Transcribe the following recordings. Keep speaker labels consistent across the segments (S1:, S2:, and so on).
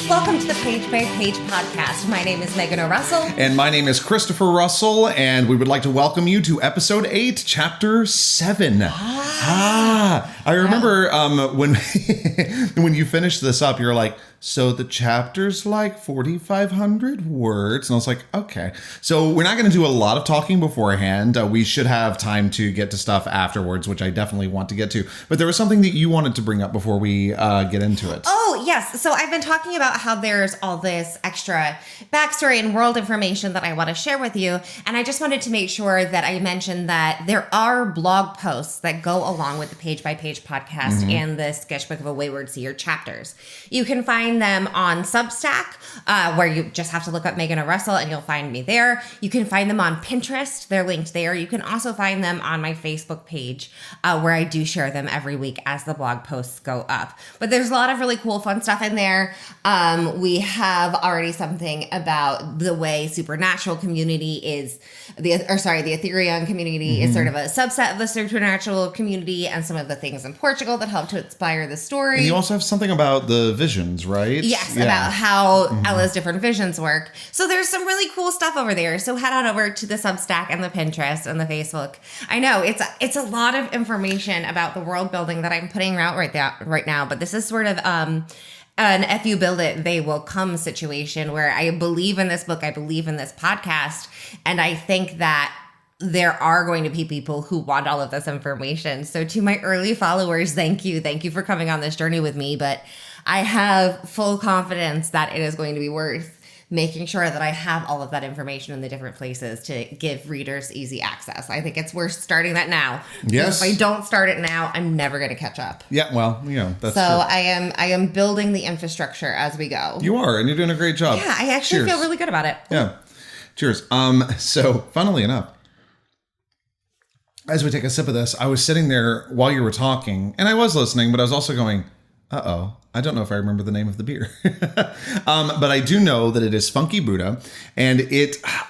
S1: Welcome to the Page by Page podcast. My name is Megan O'Russell.
S2: And my name is Christopher Russell, and we would like to welcome you to episode 8, chapter 7. I remember when when you finished this up, you're like, so the chapter's like 4,500 words. And I was like, okay. So we're not going to do a lot of talking beforehand. We should have time to get to stuff afterwards, which I definitely want to get to. But there was something that you wanted to bring up before we get into it.
S1: Oh, yes. So I've been talking about how there's all this extra backstory and world information that I want to share with you. And I just wanted to make sure that I mentioned that there are blog posts that go along with the Page by Page podcast and the Sketchbook of a Wayward Seer chapters. You can find them on Substack, where you just have to look up Megan O'Russell and you'll find me there. You can find them on Pinterest. They're linked there. You can also find them on my Facebook page, where I do share them every week as the blog posts go up. But there's a lot of really cool, fun stuff in there. We have already something about the way supernatural community is, the Ethereum community is sort of a subset of the supernatural community, and some of the things in Portugal that help to inspire the story.
S2: And you also have something about the visions, right?
S1: Yes, about how Ella's different visions work. So there's some really cool stuff over there. So head on over to the Substack and the Pinterest and the Facebook. I know it's a lot of information about the world building that I'm putting out right now, but this is sort of an if you build it, they will come situation where I believe in this book, I believe in this podcast, and I think that there are going to be people who want all of this information. So to my early followers, thank you. Thank you for coming on this journey with me. But I have full confidence that it is going to be worth making sure that I have all of that information in the different places to give readers easy access. I think it's worth starting that now.
S2: Yes.
S1: If I don't start it now, I'm never going to catch up.
S2: Yeah, well, that's
S1: so
S2: true.
S1: I am building the infrastructure as we go.
S2: You are, and you're doing a great job.
S1: Yeah, I actually feel really good about it.
S2: Yeah. Cheers. So funnily enough, as we take a sip of this, I was sitting there while you were talking, and I was listening, but I was also going, uh-oh, I don't know if I remember the name of the beer. But I do know that it is Funky Buddha, and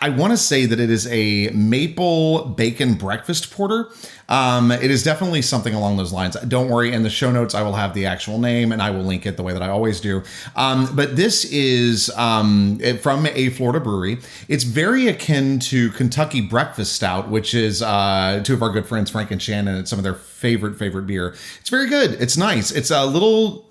S2: I want to say that it is a maple bacon breakfast porter. It is definitely something along those lines. Don't worry, in the show notes, I will have the actual name, and I will link it the way that I always do. But this is from a Florida brewery. It's very akin to Kentucky Breakfast Stout, which is two of our good friends, Frank and Shannon. It's some of their favorite beer. It's very good. It's nice. It's a little...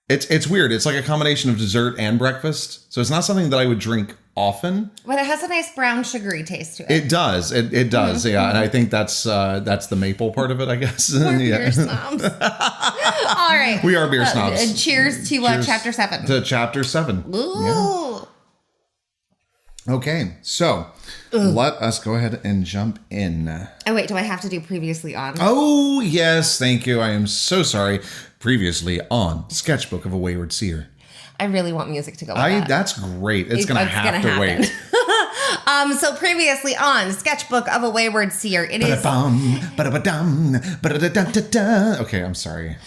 S2: It's weird. It's like a combination of dessert and breakfast. So it's not something that I would drink often.
S1: But it has a nice brown sugary taste to it.
S2: It does. It does. Yeah. And I think that's the maple part of it, I guess.
S1: We're beer snobs. All right.
S2: We are beer snobs.
S1: And cheers to chapter 7.
S2: To chapter 7.
S1: Ooh.
S2: Yeah. Okay. So let us go ahead and jump in.
S1: Oh, wait. Do I have to do previously on?
S2: Oh, yes. Thank you. I am so sorry. Previously on Sketchbook of a Wayward Seer.
S1: I really want music to go with that.
S2: That's great. It's going to have to wait.
S1: So previously on Sketchbook of a Wayward Seer, it is...
S2: Okay, I'm sorry.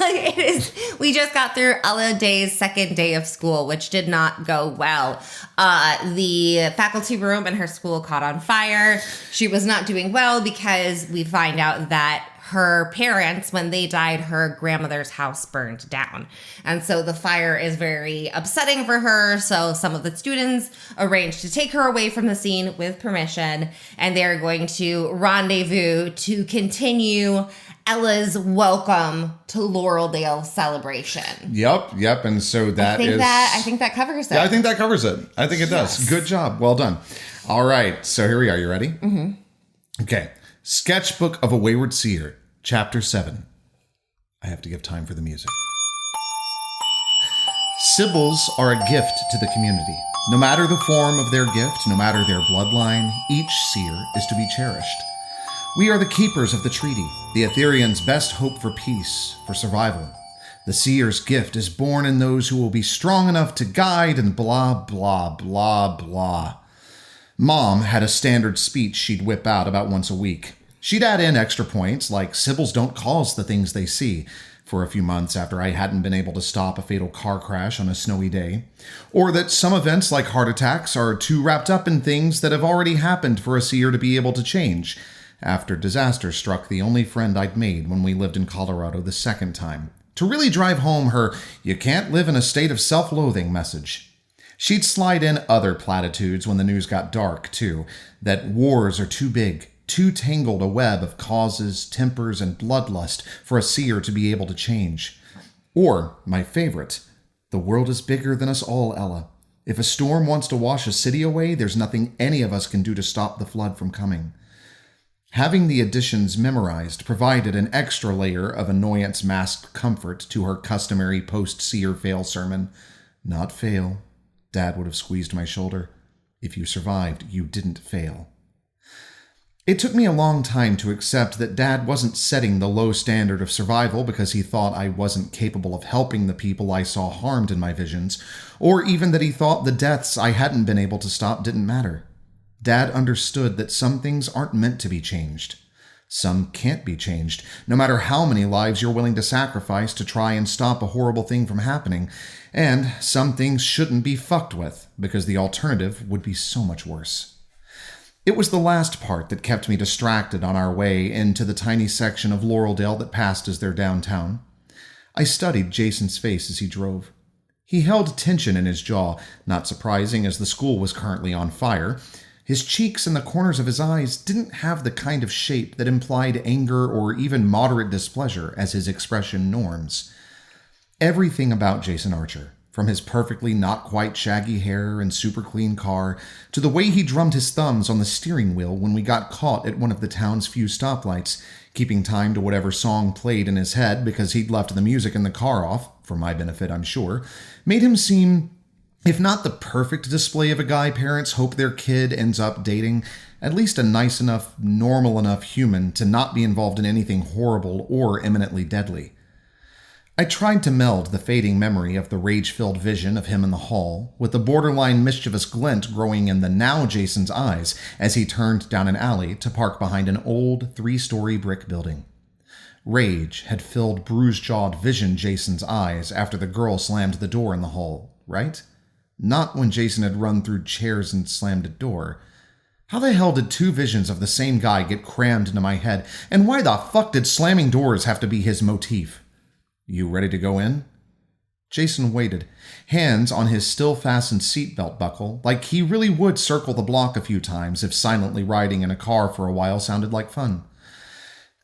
S1: It is... We just got through Ella Day's second day of school, which did not go well. The faculty room in her school caught on fire. She was not doing well because we find out that her parents, when they died, her grandmother's house burned down. And so the fire is very upsetting for her. So some of the students arranged to take her away from the scene with permission. And they're going to rendezvous to continue Ella's welcome to Laureldale celebration.
S2: Yep. And so I
S1: think that covers it.
S2: Yeah, I think that covers it. I think it does.
S1: Yes.
S2: Good job. Well done. All right. So here we are. You ready? Mm-hmm. Okay. Sketchbook of a Wayward Seer, Chapter 7. I have to give time for the music. Sibyls are a gift to the community. No matter the form of their gift, no matter their bloodline, each seer is to be cherished. We are the keepers of the treaty, the Ethereans' best hope for peace, for survival. The seer's gift is born in those who will be strong enough to guide and blah, blah, blah, blah. Mom had a standard speech she'd whip out about once a week. She'd add in extra points, like Sibyls don't cause the things they see, for a few months after I hadn't been able to stop a fatal car crash on a snowy day. Or that some events, like heart attacks, are too wrapped up in things that have already happened for a seer to be able to change, after disaster struck the only friend I'd made when we lived in Colorado the second time, to really drive home her "you can't live in a state of self-loathing" message. She'd slide in other platitudes when the news got dark, too, that wars are too big, too tangled a web of causes, tempers, and bloodlust for a seer to be able to change. Or, my favorite, "the world is bigger than us all, Ella. If a storm wants to wash a city away, there's nothing any of us can do to stop the flood from coming." Having the additions memorized provided an extra layer of annoyance-masked comfort to her customary post-seer fail sermon. Not fail. Dad would have squeezed my shoulder. If you survived, you didn't fail. It took me a long time to accept that Dad wasn't setting the low standard of survival because he thought I wasn't capable of helping the people I saw harmed in my visions, or even that he thought the deaths I hadn't been able to stop didn't matter. Dad understood that some things aren't meant to be changed. Some can't be changed, no matter how many lives you're willing to sacrifice to try and stop a horrible thing from happening, and some things shouldn't be fucked with, because the alternative would be so much worse. It was the last part that kept me distracted on our way into the tiny section of Laureldale that passed as their downtown. I studied Jason's face as he drove. He held tension in his jaw, not surprising as the school was currently on fire. His cheeks and the corners of his eyes didn't have the kind of shape that implied anger or even moderate displeasure as his expression norms. Everything about Jason Archer, from his perfectly not quite shaggy hair and super clean car, to the way he drummed his thumbs on the steering wheel when we got caught at one of the town's few stoplights, keeping time to whatever song played in his head because he'd left the music in the car off, for my benefit I'm sure, made him seem, if not the perfect display of a guy parents hope their kid ends up dating, at least a nice enough, normal enough human to not be involved in anything horrible or imminently deadly. I tried to meld the fading memory of the rage-filled vision of him in the hall with the borderline mischievous glint growing in the now Jason's eyes as he turned down an alley to park behind an old 3-story brick building. Rage had filled bruised-jawed Vision Jason's eyes after the girl slammed the door in the hall, right? Not when Jason had run through chairs and slammed a door. How the hell did two visions of the same guy get crammed into my head, and why the fuck did slamming doors have to be his motif? "You ready to go in?" Jason waited, hands on his still-fastened seatbelt buckle, like he really would circle the block a few times if silently riding in a car for a while sounded like fun.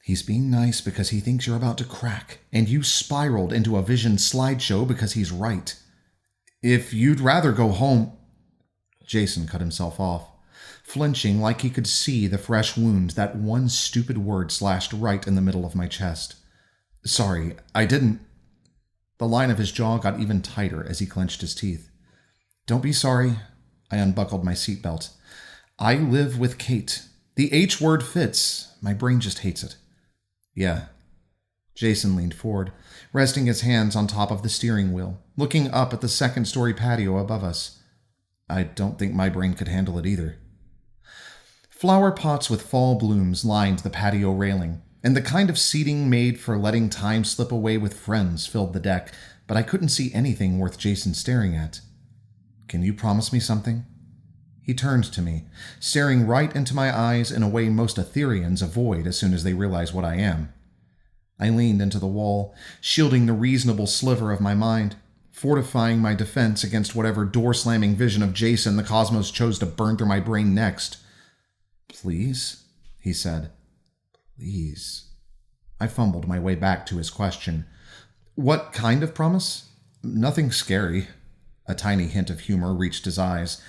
S2: "He's being nice because he thinks you're about to crack, and you spiraled into a Vision slideshow because he's right. If you'd rather go home—" Jason cut himself off, flinching like he could see the fresh wound that one stupid word slashed right in the middle of my chest. "Sorry, I didn't—" The line of his jaw got even tighter as he clenched his teeth. "Don't be sorry." I unbuckled my seatbelt. "I live with Kate. The H word fits. My brain just hates it." "Yeah." Jason leaned forward, resting his hands on top of the steering wheel, looking up at the second-story patio above us. "I don't think my brain could handle it either." Flower pots with fall blooms lined the patio railing, and the kind of seating made for letting time slip away with friends filled the deck, but I couldn't see anything worth Jason staring at. "Can you promise me something?" He turned to me, staring right into my eyes in a way most Etherians avoid as soon as they realize what I am. I leaned into the wall, shielding the reasonable sliver of my mind, fortifying my defense against whatever door-slamming vision of Jason the cosmos chose to burn through my brain next. "Please?" he said. "Please." I fumbled my way back to his question. "What kind of promise?" "Nothing scary." A tiny hint of humor reached his eyes.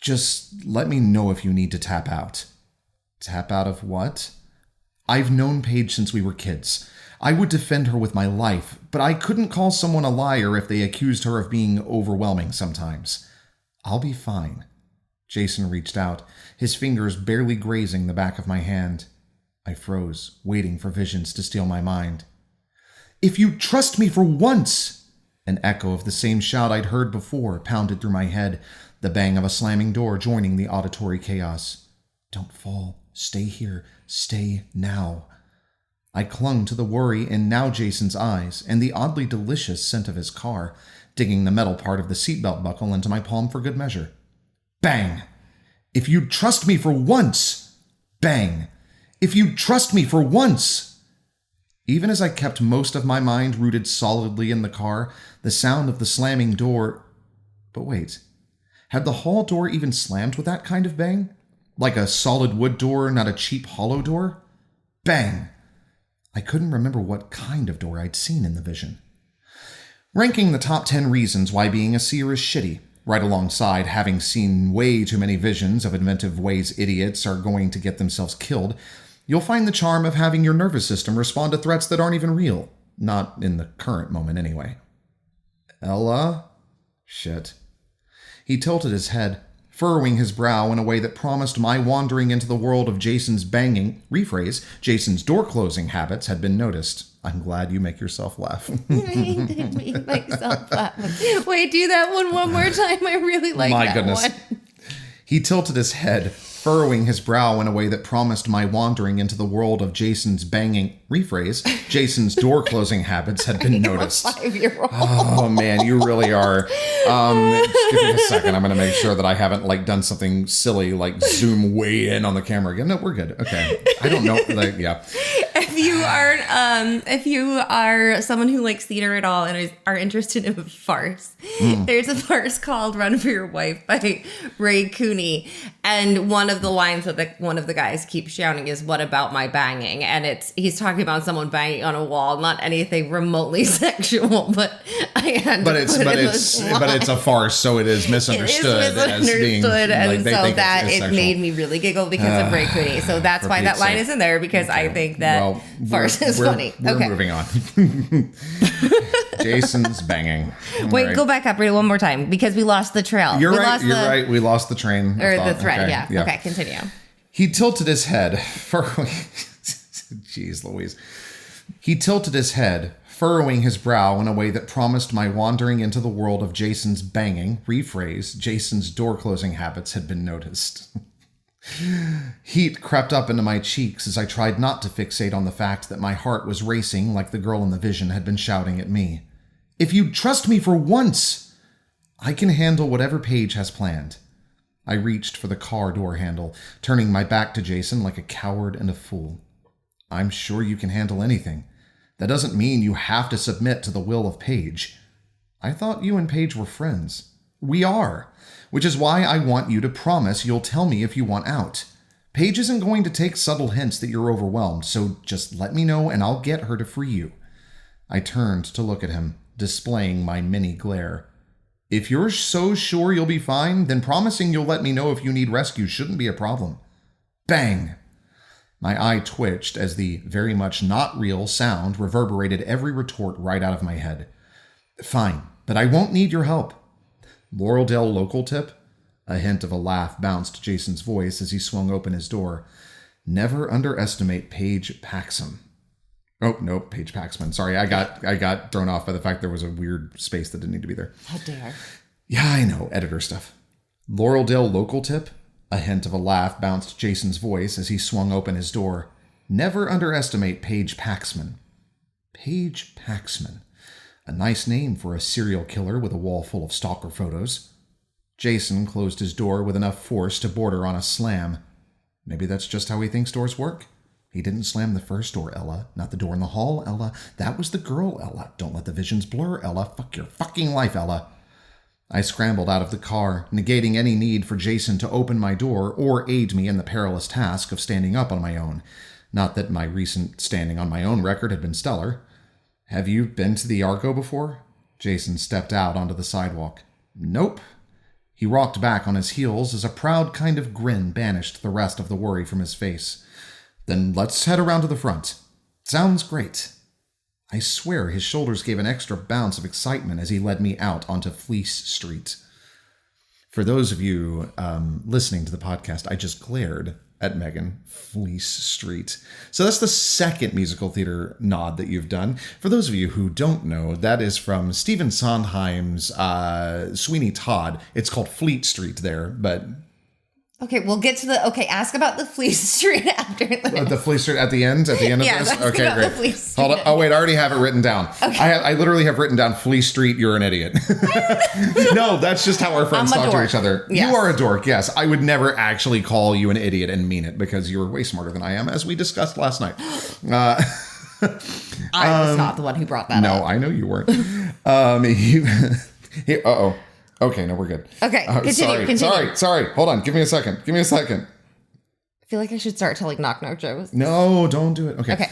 S2: "Just let me know if you need to tap out." "Tap out of what?" "I've known Paige since we were kids. I would defend her with my life, but I couldn't call someone a liar if they accused her of being overwhelming sometimes. I'll be fine." Jason reached out, his fingers barely grazing the back of my hand. I froze, waiting for visions to steal my mind. "If you trust me for once!" An echo of the same shout I'd heard before pounded through my head, the bang of a slamming door joining the auditory chaos. "Don't fall. Stay here. Stay now." I clung to the worry in now Jason's eyes and the oddly delicious scent of his car, digging the metal part of the seatbelt buckle into my palm for good measure. Bang! "If you'd trust me for once!" Bang! "If you'd trust me for once!" Even as I kept most of my mind rooted solidly in the car, the sound of the slamming door... But wait, had the hall door even slammed with that kind of bang? Like a solid wood door, not a cheap hollow door? Bang! I couldn't remember what kind of door I'd seen in the vision. Ranking the top 10 reasons why being a seer is shitty, right alongside having seen way too many visions of inventive ways idiots are going to get themselves killed, you'll find the charm of having your nervous system respond to threats that aren't even real. Not in the current moment, anyway. Ella? Shit. He tilted his head, furrowing his brow in a way that promised my wandering into the world of Jason's banging, rephrase, Jason's door-closing habits had been noticed. I'm glad you make yourself laugh.
S1: I did make myself laugh. Wait, do that one more time. I really like
S2: My
S1: that
S2: goodness.
S1: one.
S2: He tilted his head, furrowing his brow in a way that promised my wandering into the world of Jason's banging, rephrase, Jason's door-closing habits had been noticed.
S1: I'm a 5-year-old.
S2: Oh, man, you really are. Just give me a second. I'm going to make sure that I haven't, done something silly, like zoom way in on the camera again. No, we're good. Okay. I don't know. Yeah.
S1: If you are someone who likes theater at all and are interested in farce, there's a farce called Run for Your Wife by Ray Cooney. And one of the lines that one of the guys keeps shouting is, "What about my banging?" And he's talking about someone banging on a wall, not anything remotely sexual, but I had
S2: But
S1: to
S2: it's
S1: put
S2: but
S1: in
S2: it's
S1: this
S2: but it's a farce, so it is misunderstood,
S1: as being and
S2: they
S1: so
S2: think
S1: that
S2: it's
S1: it
S2: sexual.
S1: made me really giggle because of Ray Cooney. So that's
S2: For
S1: why that
S2: Pete's
S1: line
S2: sake.
S1: is in there, because I think that farce is
S2: we're
S1: funny.
S2: We're
S1: Okay.
S2: moving on. Jason's banging.
S1: Wait,
S2: Right.
S1: go back up, read it one more time, because we lost the trail.
S2: You're
S1: we
S2: right.
S1: lost
S2: You're right. We lost the train.
S1: Or
S2: of
S1: the
S2: thought.
S1: thread,
S2: Okay,
S1: yeah. Okay, continue.
S2: He tilted his head, Jeez Louise. He tilted his head, furrowing his brow in a way that promised my wandering into the world of Jason's banging, rephrase, Jason's door-closing habits had been noticed. Heat crept up into my cheeks as I tried not to fixate on the fact that my heart was racing like the girl in the vision had been shouting at me. If you'd trust me for once, I can handle whatever Paige has planned. I reached for the car door handle, turning my back to Jason like a coward and a fool. I'm sure you can handle anything. That doesn't mean you have to submit to the will of Paige. I thought you and Paige were friends. We are, which is why I want you to promise you'll tell me if you want out. Paige isn't going to take subtle hints that you're overwhelmed, so just let me know and I'll get her to free you. I turned to look at him, displaying my mini glare. If you're so sure you'll be fine, then promising you'll let me know if you need rescue shouldn't be a problem. Bang! My eye twitched as the very much not real sound reverberated every retort right out of my head. Fine, but I won't need your help. Laureldale local tip? A hint of a laugh bounced Jason's voice as he swung open his door. Never underestimate Paige Paxson. Oh, no, Paige Paxman. Sorry, I got thrown off by the fact there was a weird space that didn't need to be there.
S1: How dare.
S2: Yeah, I know, editor stuff. Laureldale local tip? A hint of a laugh bounced Jason's voice as he swung open his door. Never underestimate Paige Paxman. Paige Paxman. A nice name for a serial killer with a wall full of stalker photos. Jason closed his door with enough force to border on a slam. Maybe that's just how he thinks doors work. He didn't slam the first door, Ella. Not the door in the hall, Ella. That was the girl, Ella. Don't let the visions blur, Ella. Fuck your fucking life, Ella. I scrambled out of the car, negating any need for Jason to open my door or aid me in the perilous task of standing up on my own. Not that my recent standing on my own record had been stellar. Have you been to the Argo before? Jason stepped out onto the sidewalk. Nope. He rocked back on his heels as a proud kind of grin banished the rest of the worry from his face. Then let's head around to the front. Sounds great. I swear his shoulders gave an extra bounce of excitement as he led me out onto Fleece Street. For those of you listening to the podcast, I just glared at Megan. Fleece Street. So that's the second musical theater nod that you've done. For those of you who don't know, that is from Stephen Sondheim's Sweeney Todd. It's called Fleet Street there, but...
S1: Okay, we'll get to ask about the Fleece Street after this.
S2: The Fleece Street at the end of
S1: Yeah,
S2: this?
S1: ask
S2: Okay,
S1: about
S2: great.
S1: the Fleece Street.
S2: Hold on. Oh, wait, I already have it written down.
S1: Okay.
S2: I literally have written down Fleece Street, you're an idiot. No, that's just how our friends
S1: I'm a
S2: talk to
S1: dork.
S2: each other.
S1: Yes.
S2: You are a dork, yes. I would never actually call you an idiot and mean it because you're way smarter than I am, as we discussed last night.
S1: I was not the one who brought that
S2: No,
S1: up.
S2: I know you weren't. Uh-oh. Okay, no, we're good.
S1: Okay, continue.
S2: Sorry. Hold on. Give me a second.
S1: I feel like I should start telling knock-knock jokes.
S2: No, don't do it.
S1: Okay.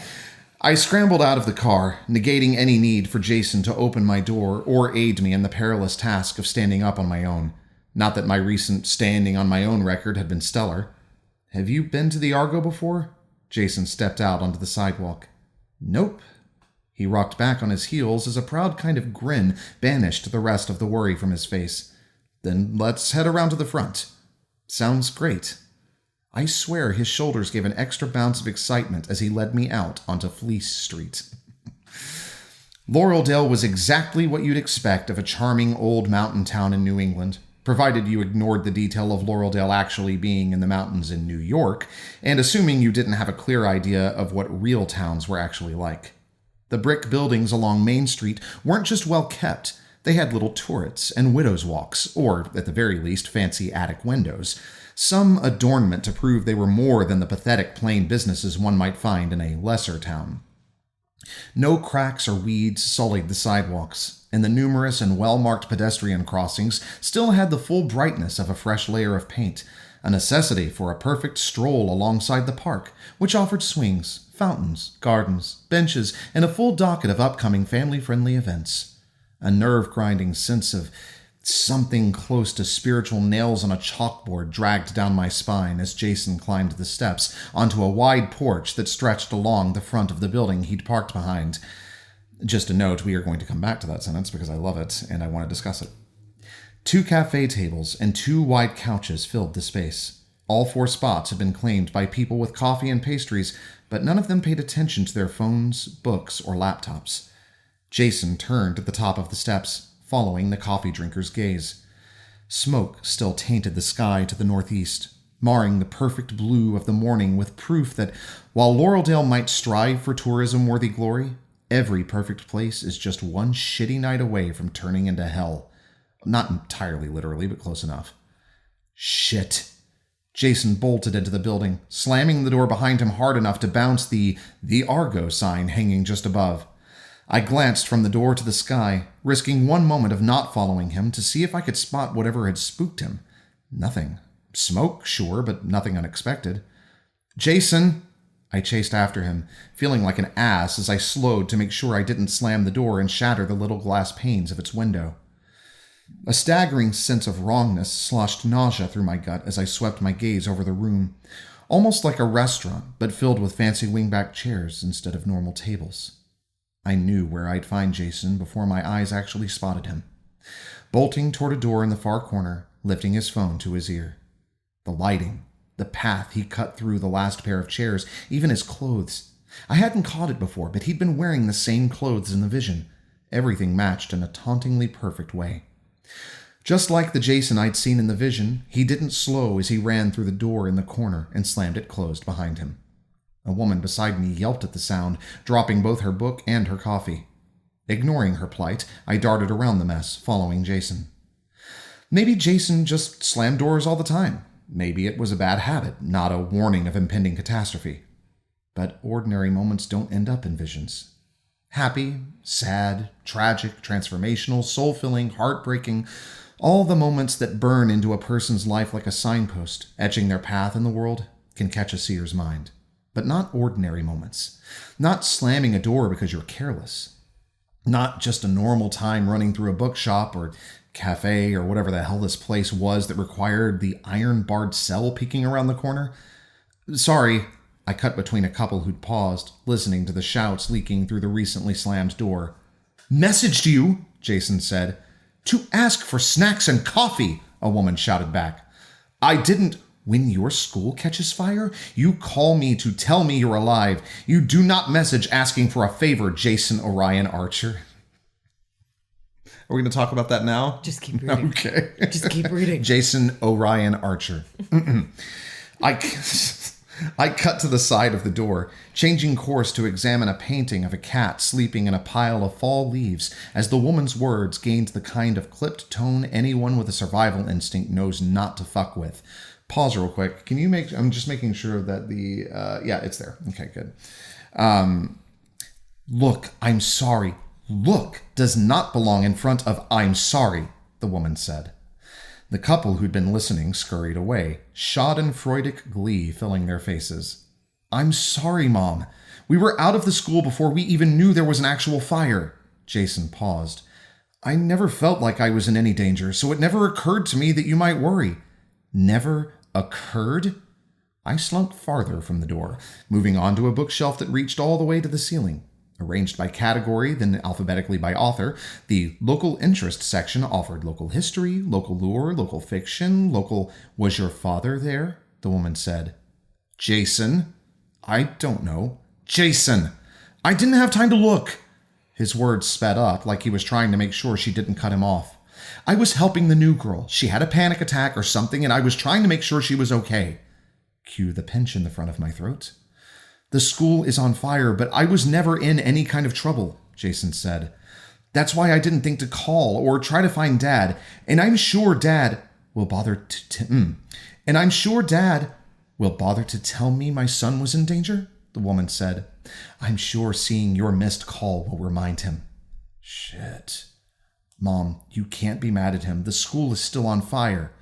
S2: I scrambled out of the car, negating any need for Jason to open my door or aid me in the perilous task of standing up on my own. Not that my recent standing on my own record had been stellar. Have you been to the Argo before? Jason stepped out onto the sidewalk. Nope. He rocked back on his heels as a proud kind of grin banished the rest of the worry from his face. Then let's head around to the front. Sounds great. I swear his shoulders gave an extra bounce of excitement as he led me out onto Fleece Street. Laureldale was exactly what you'd expect of a charming old mountain town in New England, provided you ignored the detail of Laureldale actually being in the mountains in New York, and assuming you didn't have a clear idea of what real towns were actually like. The brick buildings along Main Street weren't just well kept. They had little turrets and widow's walks, or, at the very least, fancy attic windows. Some adornment to prove they were more than the pathetic plain businesses one might find in a lesser town. No cracks or weeds sullied the sidewalks, and the numerous and well-marked pedestrian crossings still had the full brightness of a fresh layer of paint, a necessity for a perfect stroll alongside the park, which offered swings, fountains, gardens, benches, and a full docket of upcoming family-friendly events. A nerve-grinding sense of something close to spiritual nails on a chalkboard dragged down my spine as Jason climbed the steps onto a wide porch that stretched along the front of the building he'd parked behind. Just a note, we are going to come back to that sentence because I love it and I want to discuss it. 2 cafe tables and 2 wide couches filled the space. All 4 spots had been claimed by people with coffee and pastries, but none of them paid attention to their phones, books, or laptops. Jason turned at the top of the steps, following the coffee drinker's gaze. Smoke still tainted the sky to the northeast, marring the perfect blue of the morning with proof that while Laureldale might strive for tourism-worthy glory, every perfect place is just one shitty night away from turning into hell. Not entirely literally, but close enough. Shit. Jason bolted into the building, slamming the door behind him hard enough to bounce the Argo sign hanging just above. I glanced from the door to the sky, risking one moment of not following him to see if I could spot whatever had spooked him. Nothing. Smoke, sure, but nothing unexpected. Jason! I chased after him, feeling like an ass as I slowed to make sure I didn't slam the door and shatter the little glass panes of its window. A staggering sense of wrongness sloshed nausea through my gut as I swept my gaze over the room, almost like a restaurant, but filled with fancy wingback chairs instead of normal tables. I knew where I'd find Jason before my eyes actually spotted him, bolting toward a door in the far corner, lifting his phone to his ear. The lighting, the path he cut through the last pair of chairs, even his clothes. I hadn't caught it before, but he'd been wearing the same clothes in the vision. Everything matched in a tauntingly perfect way. Just like the Jason I'd seen in the vision, he didn't slow as he ran through the door in the corner and slammed it closed behind him. A woman beside me yelped at the sound, dropping both her book and her coffee. Ignoring her plight, I darted around the mess, following Jason. Maybe Jason just slammed doors all the time. Maybe it was a bad habit, not a warning of impending catastrophe. But ordinary moments don't end up in visions. Happy, sad, tragic, transformational, soul-filling, heartbreaking, all the moments that burn into a person's life like a signpost, etching their path in the world, can catch a seer's mind. But not ordinary moments. Not slamming a door because you're careless. Not just a normal time running through a bookshop or cafe or whatever the hell this place was that required the iron-barred cell peeking around the corner. Sorry, I cut between a couple who'd paused, listening to the shouts leaking through the recently slammed door. "Messaged you," Jason said. "To ask for snacks and coffee," a woman shouted back. "I didn't. When your school catches fire, you call me to tell me you're alive. You do not message asking for a favor, Jason Orion Archer." Are we going to talk about that now?
S1: Just keep reading.
S2: Okay.
S1: Just keep reading.
S2: Jason Orion Archer. I cut to the side of the door, changing course to examine a painting of a cat sleeping in a pile of fall leaves as the woman's words gained the kind of clipped tone anyone with a survival instinct knows not to fuck with. Pause real quick. Can you I'm just making sure that yeah, it's there. Okay, good. Look, I'm sorry. Look does not belong in front of I'm sorry, the woman said. The couple who'd been listening scurried away, schadenfreudic glee filling their faces. I'm sorry, Mom. We were out of the school before we even knew there was an actual fire. Jason paused. I never felt like I was in any danger, so it never occurred to me that you might worry. Never occurred? I slunk farther from the door, moving on to a bookshelf that reached all the way to the ceiling. Arranged by category, then alphabetically by author, the local interest section offered local history, local lore, local fiction, local was your father there? The woman said. Jason? I don't know. Jason! I didn't have time to look. His words sped up like he was trying to make sure she didn't cut him off. I was helping the new girl. She had a panic attack or something, and I was trying to make sure she was okay. Cue the pinch in the front of my throat. The school is on fire, but I was never in any kind of trouble, Jason said. That's why I didn't think to call or try to find Dad, and I'm sure Dad will bother to tell me my son was in danger, the woman said. I'm sure seeing your missed call will remind him. Shit. Mom, you can't be mad at him. The school is still on fire.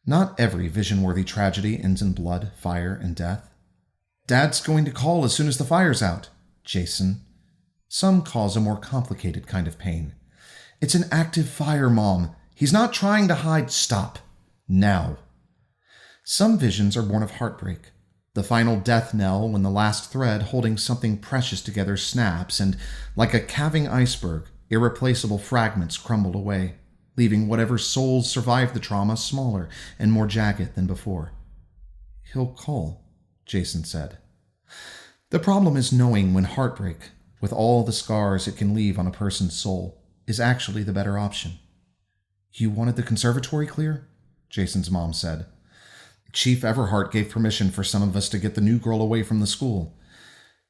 S2: Not every vision-worthy tragedy ends in blood, fire, and death. Dad's going to call as soon as the fire's out, Jason. Some cause a more complicated kind of pain. It's an active fire, Mom. He's not trying to hide. Stop. Now. Some visions are born of heartbreak. The final death knell when the last thread holding something precious together snaps and, like a calving iceberg, irreplaceable fragments crumble away, leaving whatever souls survived the trauma smaller and more jagged than before. He'll call, Jason said. The problem is knowing when heartbreak, with all the scars it can leave on a person's soul, is actually the better option. You wanted the conservatory clear? Jason's mom said. Chief Everhart gave permission for some of us to get the new girl away from the school.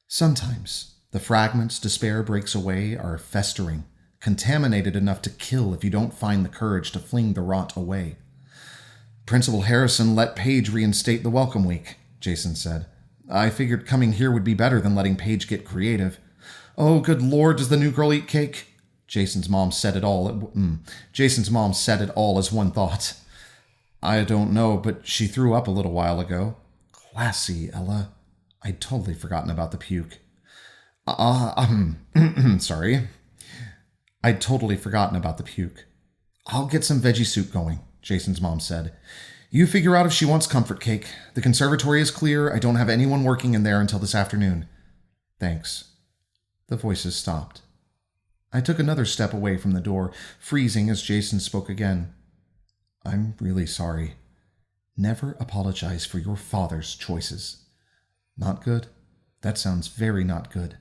S2: Sometimes the fragments despair breaks away are festering, contaminated enough to kill if you don't find the courage to fling the rot away. Principal Harrison let Paige reinstate the welcome week, Jason said. I figured coming here would be better than letting Paige get creative. Oh, good Lord, does the new girl eat cake? Jason's mom said it all as one thought. I don't know, but she threw up a little while ago. Classy, Ella. I'd totally forgotten about the puke. Sorry. I'd totally forgotten about the puke. I'll get some veggie soup going, Jason's mom said. You figure out if she wants comfort cake. The conservatory is clear. I don't have anyone working in there until this afternoon. Thanks. The voices stopped. I took another step away from the door, freezing as Jason spoke again. I'm really sorry. Never apologize for your father's choices. Not good? That sounds very not good.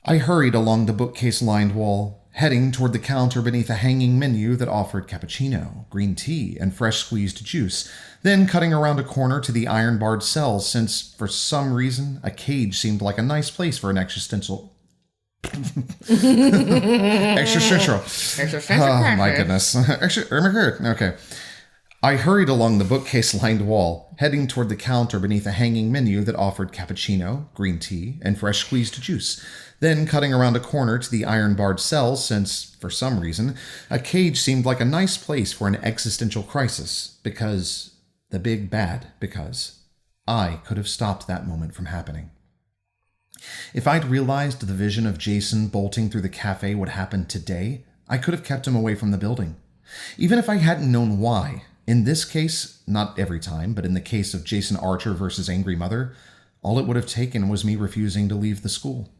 S2: I hurried along the bookcase-lined wall, heading toward the counter beneath a hanging menu that offered cappuccino, green tea, and fresh squeezed juice, then cutting around a corner to the iron-barred cells since, for some reason, a cage seemed like a nice place for an existential... Existential. Oh, my goodness. Okay. I hurried along the bookcase-lined wall, heading toward the counter beneath a hanging menu that offered cappuccino, green tea, and fresh squeezed juice, then cutting around a corner to the iron-barred cells since, for some reason, a cage seemed like a nice place for an existential crisis, because I could have stopped that moment from happening. If I'd realized the vision of Jason bolting through the cafe would happen today, I could have kept him away from the building. Even if I hadn't known why, in this case, not every time, but in the case of Jason Archer versus Angry Mother, all it would have taken was me refusing to leave the school.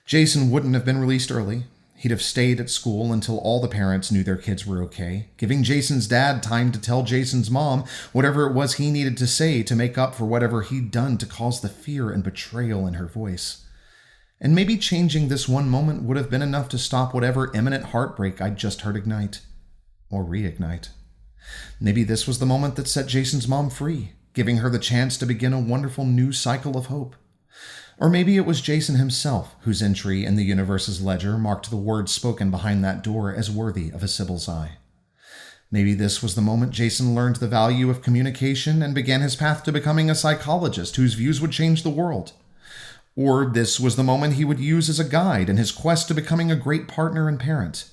S2: Jason wouldn't have been released early. He'd have stayed at school until all the parents knew their kids were okay, giving Jason's dad time to tell Jason's mom whatever it was he needed to say to make up for whatever he'd done to cause the fear and betrayal in her voice. And maybe changing this one moment would have been enough to stop whatever imminent heartbreak I'd just heard ignite. Or reignite. Maybe this was the moment that set Jason's mom free, giving her the chance to begin a wonderful new cycle of hope. Or maybe it was Jason himself whose entry in the universe's ledger marked the words spoken behind that door as worthy of a Sibyl's eye. Maybe this was the moment Jason learned the value of communication and began his path to becoming a psychologist whose views would change the world. Or this was the moment he would use as a guide in his quest to becoming a great partner and parent.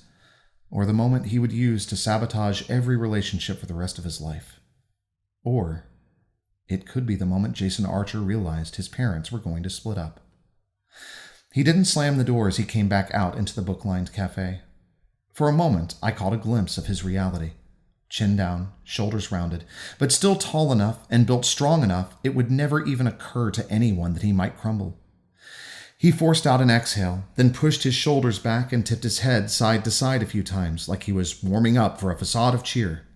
S2: Or the moment he would use to sabotage every relationship for the rest of his life. Or it could be the moment Jason Archer realized his parents were going to split up. He didn't slam the door as he came back out into the book-lined cafe. For a moment, I caught a glimpse of his reality. Chin down, shoulders rounded, but still tall enough and built strong enough it would never even occur to anyone that he might crumble. He forced out an exhale, then pushed his shoulders back and tipped his head side to side a few times, like he was warming up for a facade of cheer.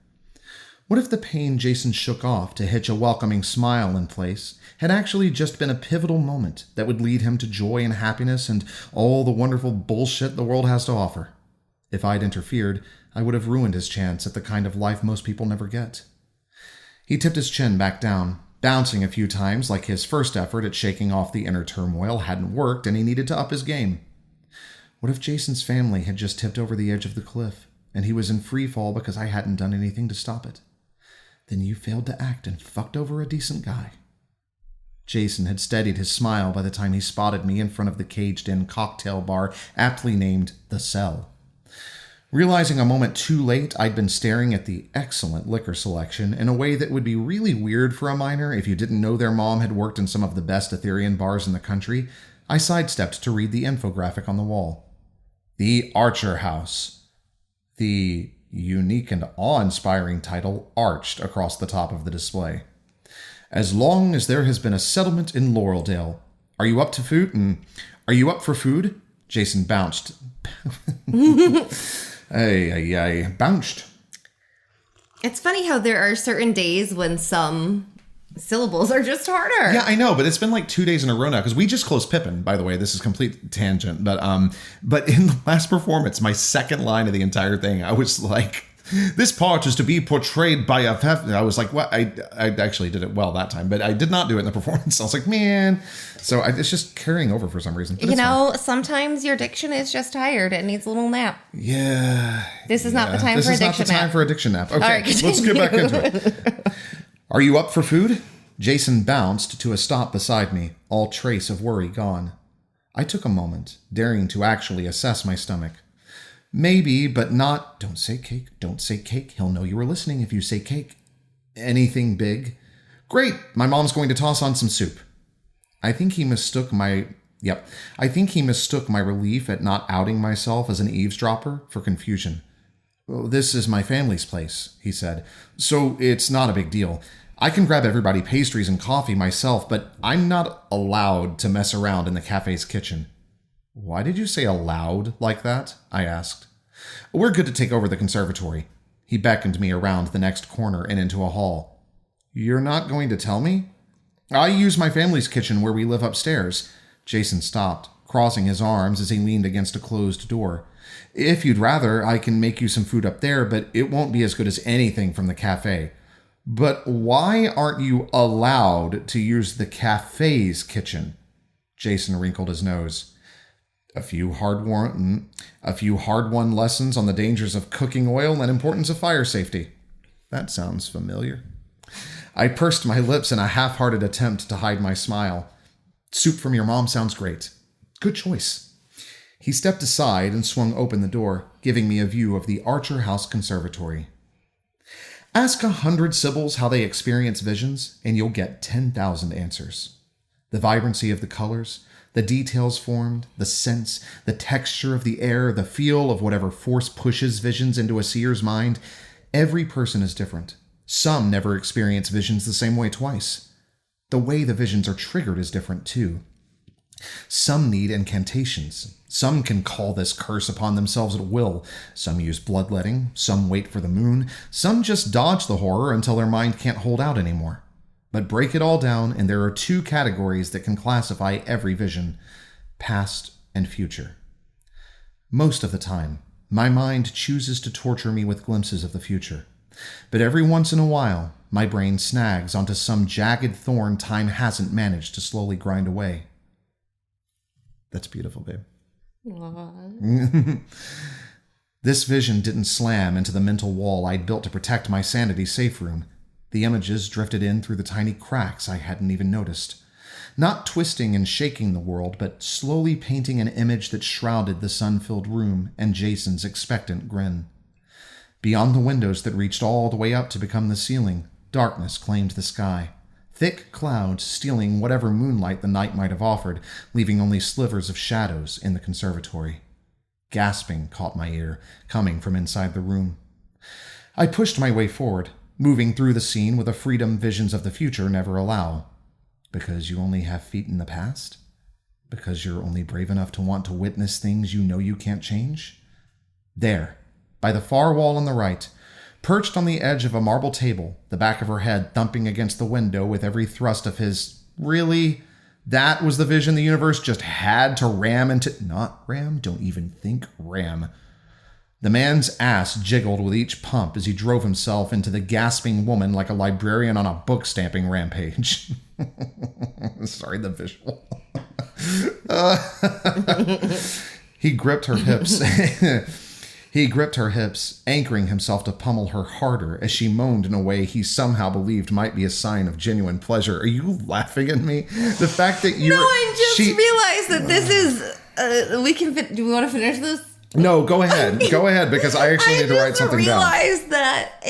S2: What if the pain Jason shook off to hitch a welcoming smile in place had actually just been a pivotal moment that would lead him to joy and happiness and all the wonderful bullshit the world has to offer? If I'd interfered, I would have ruined his chance at the kind of life most people never get. He tipped his chin back down, bouncing a few times like his first effort at shaking off the inner turmoil hadn't worked and he needed to up his game. What if Jason's family had just tipped over the edge of the cliff and he was in free fall because I hadn't done anything to stop it? Then you failed to act and fucked over a decent guy. Jason had steadied his smile by the time he spotted me in front of the caged-in cocktail bar aptly named The Cell. Realizing a moment too late, I'd been staring at the excellent liquor selection in a way that would be really weird for a minor if you didn't know their mom had worked in some of the best Etherean bars in the country. I sidestepped to read the infographic on the wall. The Archer House. The unique and awe-inspiring title arched across the top of the display. As long as there has been a settlement in Laureldale. Are you up to food? Are you up for food? Jason bounced. Bounced.
S1: It's funny how there are certain days when some syllables are just harder.
S2: Yeah, I know, but it's been like 2 days in a row now because we just closed Pippin, by the way. This is complete tangent, but in the last performance, my second line of the entire thing, I was like, this part is to be portrayed by a... I was like, what? I actually did it well that time, but I did not do it in the performance. I was like, man. So it's just carrying over for some reason.
S1: Sometimes your diction is just tired. It needs a little nap.
S2: Yeah.
S1: This is not the time for a diction nap.
S2: This is not the time for a diction nap. Okay,
S1: right,
S2: let's get back into it. Are you up for food? Jason bounced to a stop beside me, all trace of worry gone. I took a moment, daring to actually assess my stomach. Maybe, but not... Don't say cake. Don't say cake. He'll know you were listening if you say cake. Anything big? Great. My mom's going to toss on some soup. I think he mistook my relief at not outing myself as an eavesdropper for confusion. "Well, this is my family's place," he said. "So it's not a big deal. I can grab everybody pastries and coffee myself, but I'm not allowed to mess around in the cafe's kitchen." "Why did you say allowed like that?" I asked. "We're good to take over the conservatory." He beckoned me around the next corner and into a hall. "You're not going to tell me?" "I use my family's kitchen where we live upstairs." Jason stopped, crossing his arms as he leaned against a closed door. "If you'd rather, I can make you some food up there, but it won't be as good as anything from the cafe." "But why aren't you allowed to use the cafe's kitchen?" Jason wrinkled his nose. A few hard-won lessons on the dangers of cooking oil and importance of fire safety. That sounds familiar. I pursed my lips in a half-hearted attempt to hide my smile. "Soup from your mom sounds great." "Good choice." He stepped aside and swung open the door, giving me a view of the Archer House Conservatory. Ask 100 Sybils how they experience visions, and you'll get 10,000 answers. The vibrancy of the colors, the details formed, the sense, the texture of the air, the feel of whatever force pushes visions into a seer's mind. Every person is different. Some never experience visions the same way twice. The way the visions are triggered is different too. Some need incantations. Some can call this curse upon themselves at will. Some use bloodletting. Some wait for the moon. Some just dodge the horror until their mind can't hold out anymore. But break it all down, and there are 2 categories that can classify every vision: past and future. Most of the time, my mind chooses to torture me with glimpses of the future. But every once in a while, my brain snags onto some jagged thorn time hasn't managed to slowly grind away. That's beautiful, babe. This vision didn't slam into the mental wall I'd built to protect my sanity safe room. The images drifted in through the tiny cracks I hadn't even noticed. not twisting and shaking the world, but slowly painting an image that shrouded the sun-filled room and Jason's expectant grin. Beyond the windows that reached all the way up to become the ceiling, darkness claimed the sky. Thick clouds stealing whatever moonlight the night might have offered, leaving only slivers of shadows in the conservatory. Gasping caught my ear, coming from inside the room. I pushed my way forward, moving through the scene with a freedom visions of the future never allow. Because you only have feet in the past? Because you're only brave enough to want to witness things you know you can't change? There, by the far wall on the right, perched on the edge of a marble table, the back of her head thumping against the window with every thrust of his, really? That was the vision the universe just had to ram into... Not ram? Don't even think ram. The man's ass jiggled with each pump as he drove himself into the gasping woman like a librarian on a book stamping rampage. Sorry, the visual. He gripped her hips. He gripped her hips, anchoring himself to pummel her harder as she moaned in a way he somehow believed might be a sign of genuine pleasure. Are you laughing at me? The fact that you...
S1: No, I just realized that this is... do we want to finish this?
S2: No, go ahead. Go ahead, because I actually need to write something down.
S1: I realized that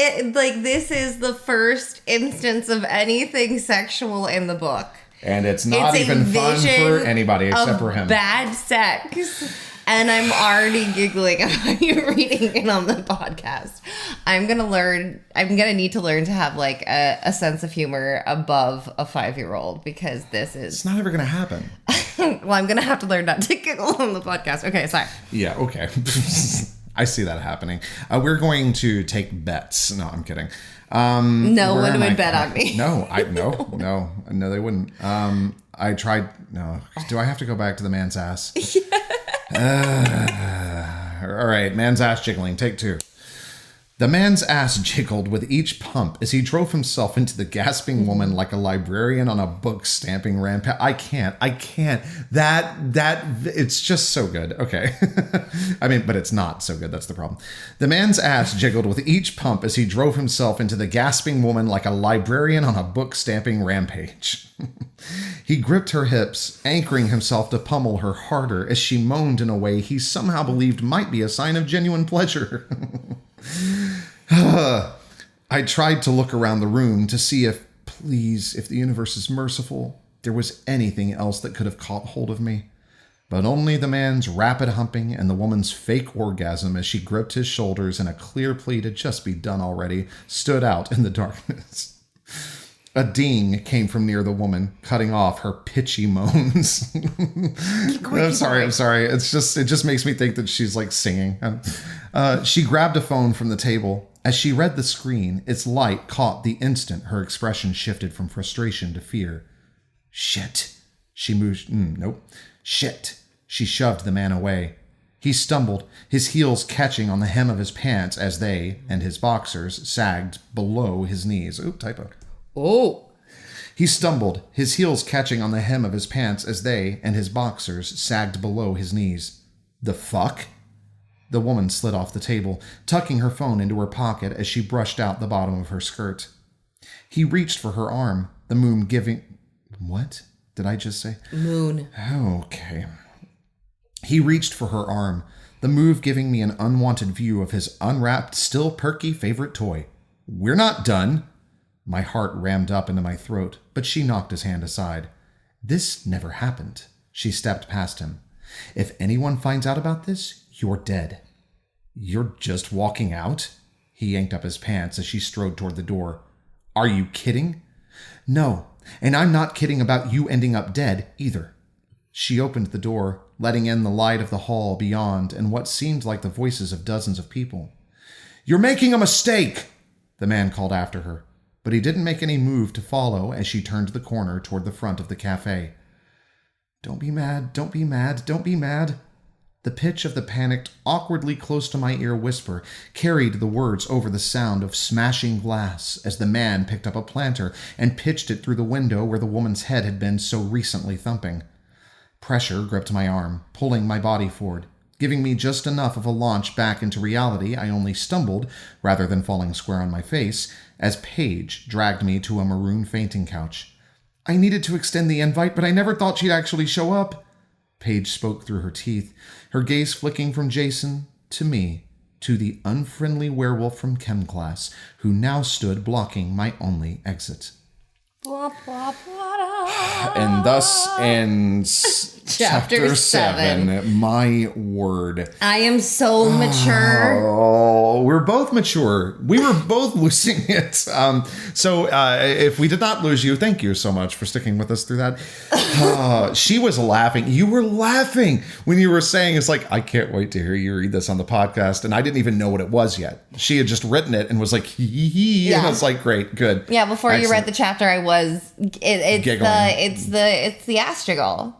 S1: this is the first instance of anything sexual in the book.
S2: And it's not even fun for anybody except for him.
S1: Bad sex. And I'm already giggling about you reading it on the podcast. I'm going to need to learn to have like a sense of humor above a 5-year-old, because this is...
S2: It's not ever going to happen.
S1: Well, I'm going to have to learn not to giggle on the podcast. Okay, sorry.
S2: Yeah, okay. I see that happening. We're going to take bets. No, I'm kidding.
S1: No one would bet on me.
S2: No, they wouldn't. I tried. No. Do I have to go back to the man's ass? All right, man's ass jiggling. Take 2. The man's ass jiggled with each pump as he drove himself into the gasping woman like a librarian on a book stamping rampage. I can't. It's just so good. Okay. I mean, but it's not so good. That's the problem. The man's ass jiggled with each pump as he drove himself into the gasping woman like a librarian on a book stamping rampage. He gripped her hips, anchoring himself to pummel her harder as she moaned in a way he somehow believed might be a sign of genuine pleasure. I tried to look around the room to see if the universe is merciful, there was anything else that could have caught hold of me. But only the man's rapid humping and the woman's fake orgasm as she gripped his shoulders in a clear plea to just be done already stood out in the darkness. A ding came from near the woman, cutting off her pitchy moans. I'm sorry. It just makes me think that she's like singing. She grabbed a phone from the table. As she read the screen, its light caught the instant her expression shifted from frustration to fear. Shit. She moved. Nope. Shit. She shoved the man away. He stumbled, his heels catching on the hem of his pants as they, and his boxers, sagged below his knees. Ooh, typo.
S1: Oh.
S2: He stumbled, his heels catching on the hem of his pants as they and his boxers sagged below his knees. The fuck? The woman slid off the table, tucking her phone into her pocket as she brushed out the bottom of her skirt. He reached for her arm, the moon giving... What did I just say?
S1: Moon.
S2: Okay. He reached for her arm, the move giving me an unwanted view of his unwrapped, still perky favorite toy. We're not done. My heart rammed up into my throat, but she knocked his hand aside. This never happened. She stepped past him. If anyone finds out about this, you're dead. You're just walking out? He yanked up his pants as she strode toward the door. Are you kidding? No, and I'm not kidding about you ending up dead either. She opened the door, letting in the light of the hall beyond and what seemed like the voices of dozens of people. You're making a mistake, the man called after her. But he didn't make any move to follow as she turned the corner toward the front of the cafe. Don't be mad, don't be mad, don't be mad. The pitch of the panicked, awkwardly close to my ear whisper carried the words over the sound of smashing glass as the man picked up a planter and pitched it through the window where the woman's head had been so recently thumping. Pressure gripped my arm, pulling my body forward. Giving me just enough of a launch back into reality, I only stumbled, rather than falling square on my face, as Paige dragged me to a maroon fainting couch. I needed to extend the invite, but I never thought she'd actually show up. Paige spoke through her teeth, her gaze flicking from Jason to me to the unfriendly werewolf from chem class who now stood blocking my only exit.
S1: Blah, blah, blah.
S2: And thus ends Chapter 7. My word.
S1: I am so mature.
S2: Oh, we're both mature. We were both losing it. So if we did not lose you, thank you so much for sticking with us through that. She was laughing. You were laughing when you were saying, it's like, I can't wait to hear you read this on the podcast. And I didn't even know what it was yet. She had just written it and was like, hee hee hee. Yeah. And I was like, great, good.
S1: Yeah, before Excellent. You read the chapter, I was, it's the Astragal.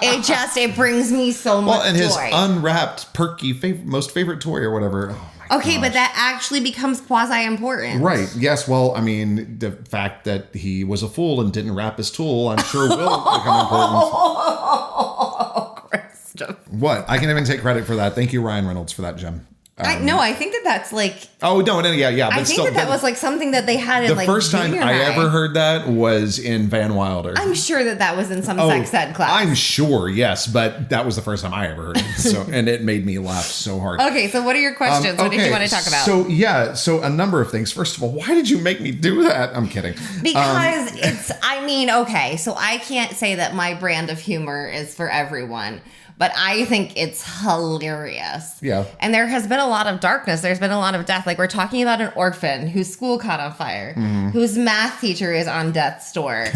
S1: It brings me so much joy.
S2: And his unwrapped, perky, most favorite toy or whatever. Oh my gosh.
S1: But that actually becomes quasi-important.
S2: Right. Yes. Well, I mean, the fact that he was a fool and didn't wrap his tool, I'm sure will become important.
S1: Oh, Christopher.
S2: What? I can even take credit for that. Thank you, Ryan Reynolds, for that gem.
S1: I think that's like...
S2: Oh, no, yeah. But
S1: I think that was like something that they had in like...
S2: The first time I ever heard that was in Van Wilder.
S1: I'm sure that was in some sex ed class.
S2: I'm sure, yes. But that was the first time I ever heard it. So, and it made me laugh so hard.
S1: Okay, so what are your questions? What did you want to talk about?
S2: So a number of things. First of all, why did you make me do that? I'm kidding.
S1: Because so I can't say that my brand of humor is for everyone. But I think it's hilarious. Yeah. And there has been a lot of darkness. There's been a lot of death. Like, we're talking about an orphan whose school caught on fire, whose math teacher is on death's door.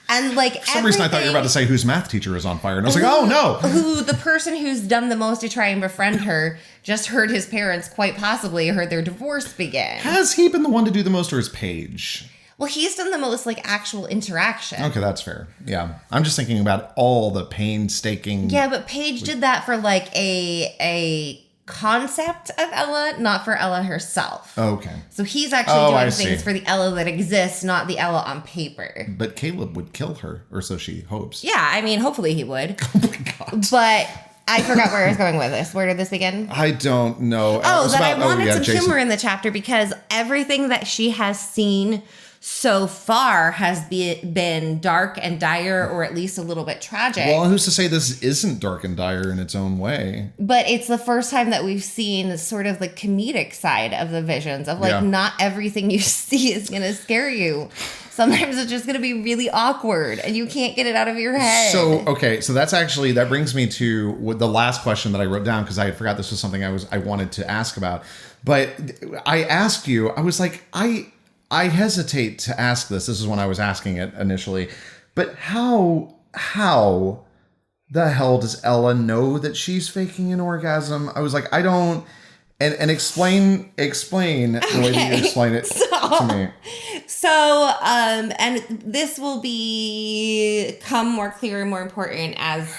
S1: And like,
S2: for some reason I thought you were about to say whose math teacher is on fire. And I was like, oh no.
S1: Who the person who's done the most to try and befriend her just heard his parents, quite possibly heard their divorce begin.
S2: Has he been the one to do the most, or is Paige?
S1: Well, he's done the most like actual interaction.
S2: Okay, that's fair. Yeah. I'm just thinking about all the painstaking.
S1: Yeah, but Paige did that for like a concept of Ella, not for Ella herself.
S2: Okay.
S1: So he's actually doing things for the Ella that exists, not the Ella on paper.
S2: But Caleb would kill her, or so she hopes.
S1: Yeah, I mean, hopefully he would.
S2: Oh my God.
S1: But I forgot where I was going with this. Where did this begin?
S2: I don't know.
S1: I wanted some humor in the chapter because everything that she has seen so far has been dark and dire, or at least a little bit tragic.
S2: Well, who's to say this isn't dark and dire in its own way?
S1: But it's the first time that we've seen sort of the comedic side of the visions of like, not everything you see is going to scare you. Sometimes it's just going to be really awkward and you can't get it out of your head.
S2: So that brings me to the last question that I wrote down, because I had forgot this was something I wanted to ask about. But I asked you, I was like, I hesitate to ask this. This is when I was asking it initially. But how the hell does Ella know that she's faking an orgasm? I was like, I don't... And explain the way that you explain it to me.
S1: So, and this will become more clear and more important as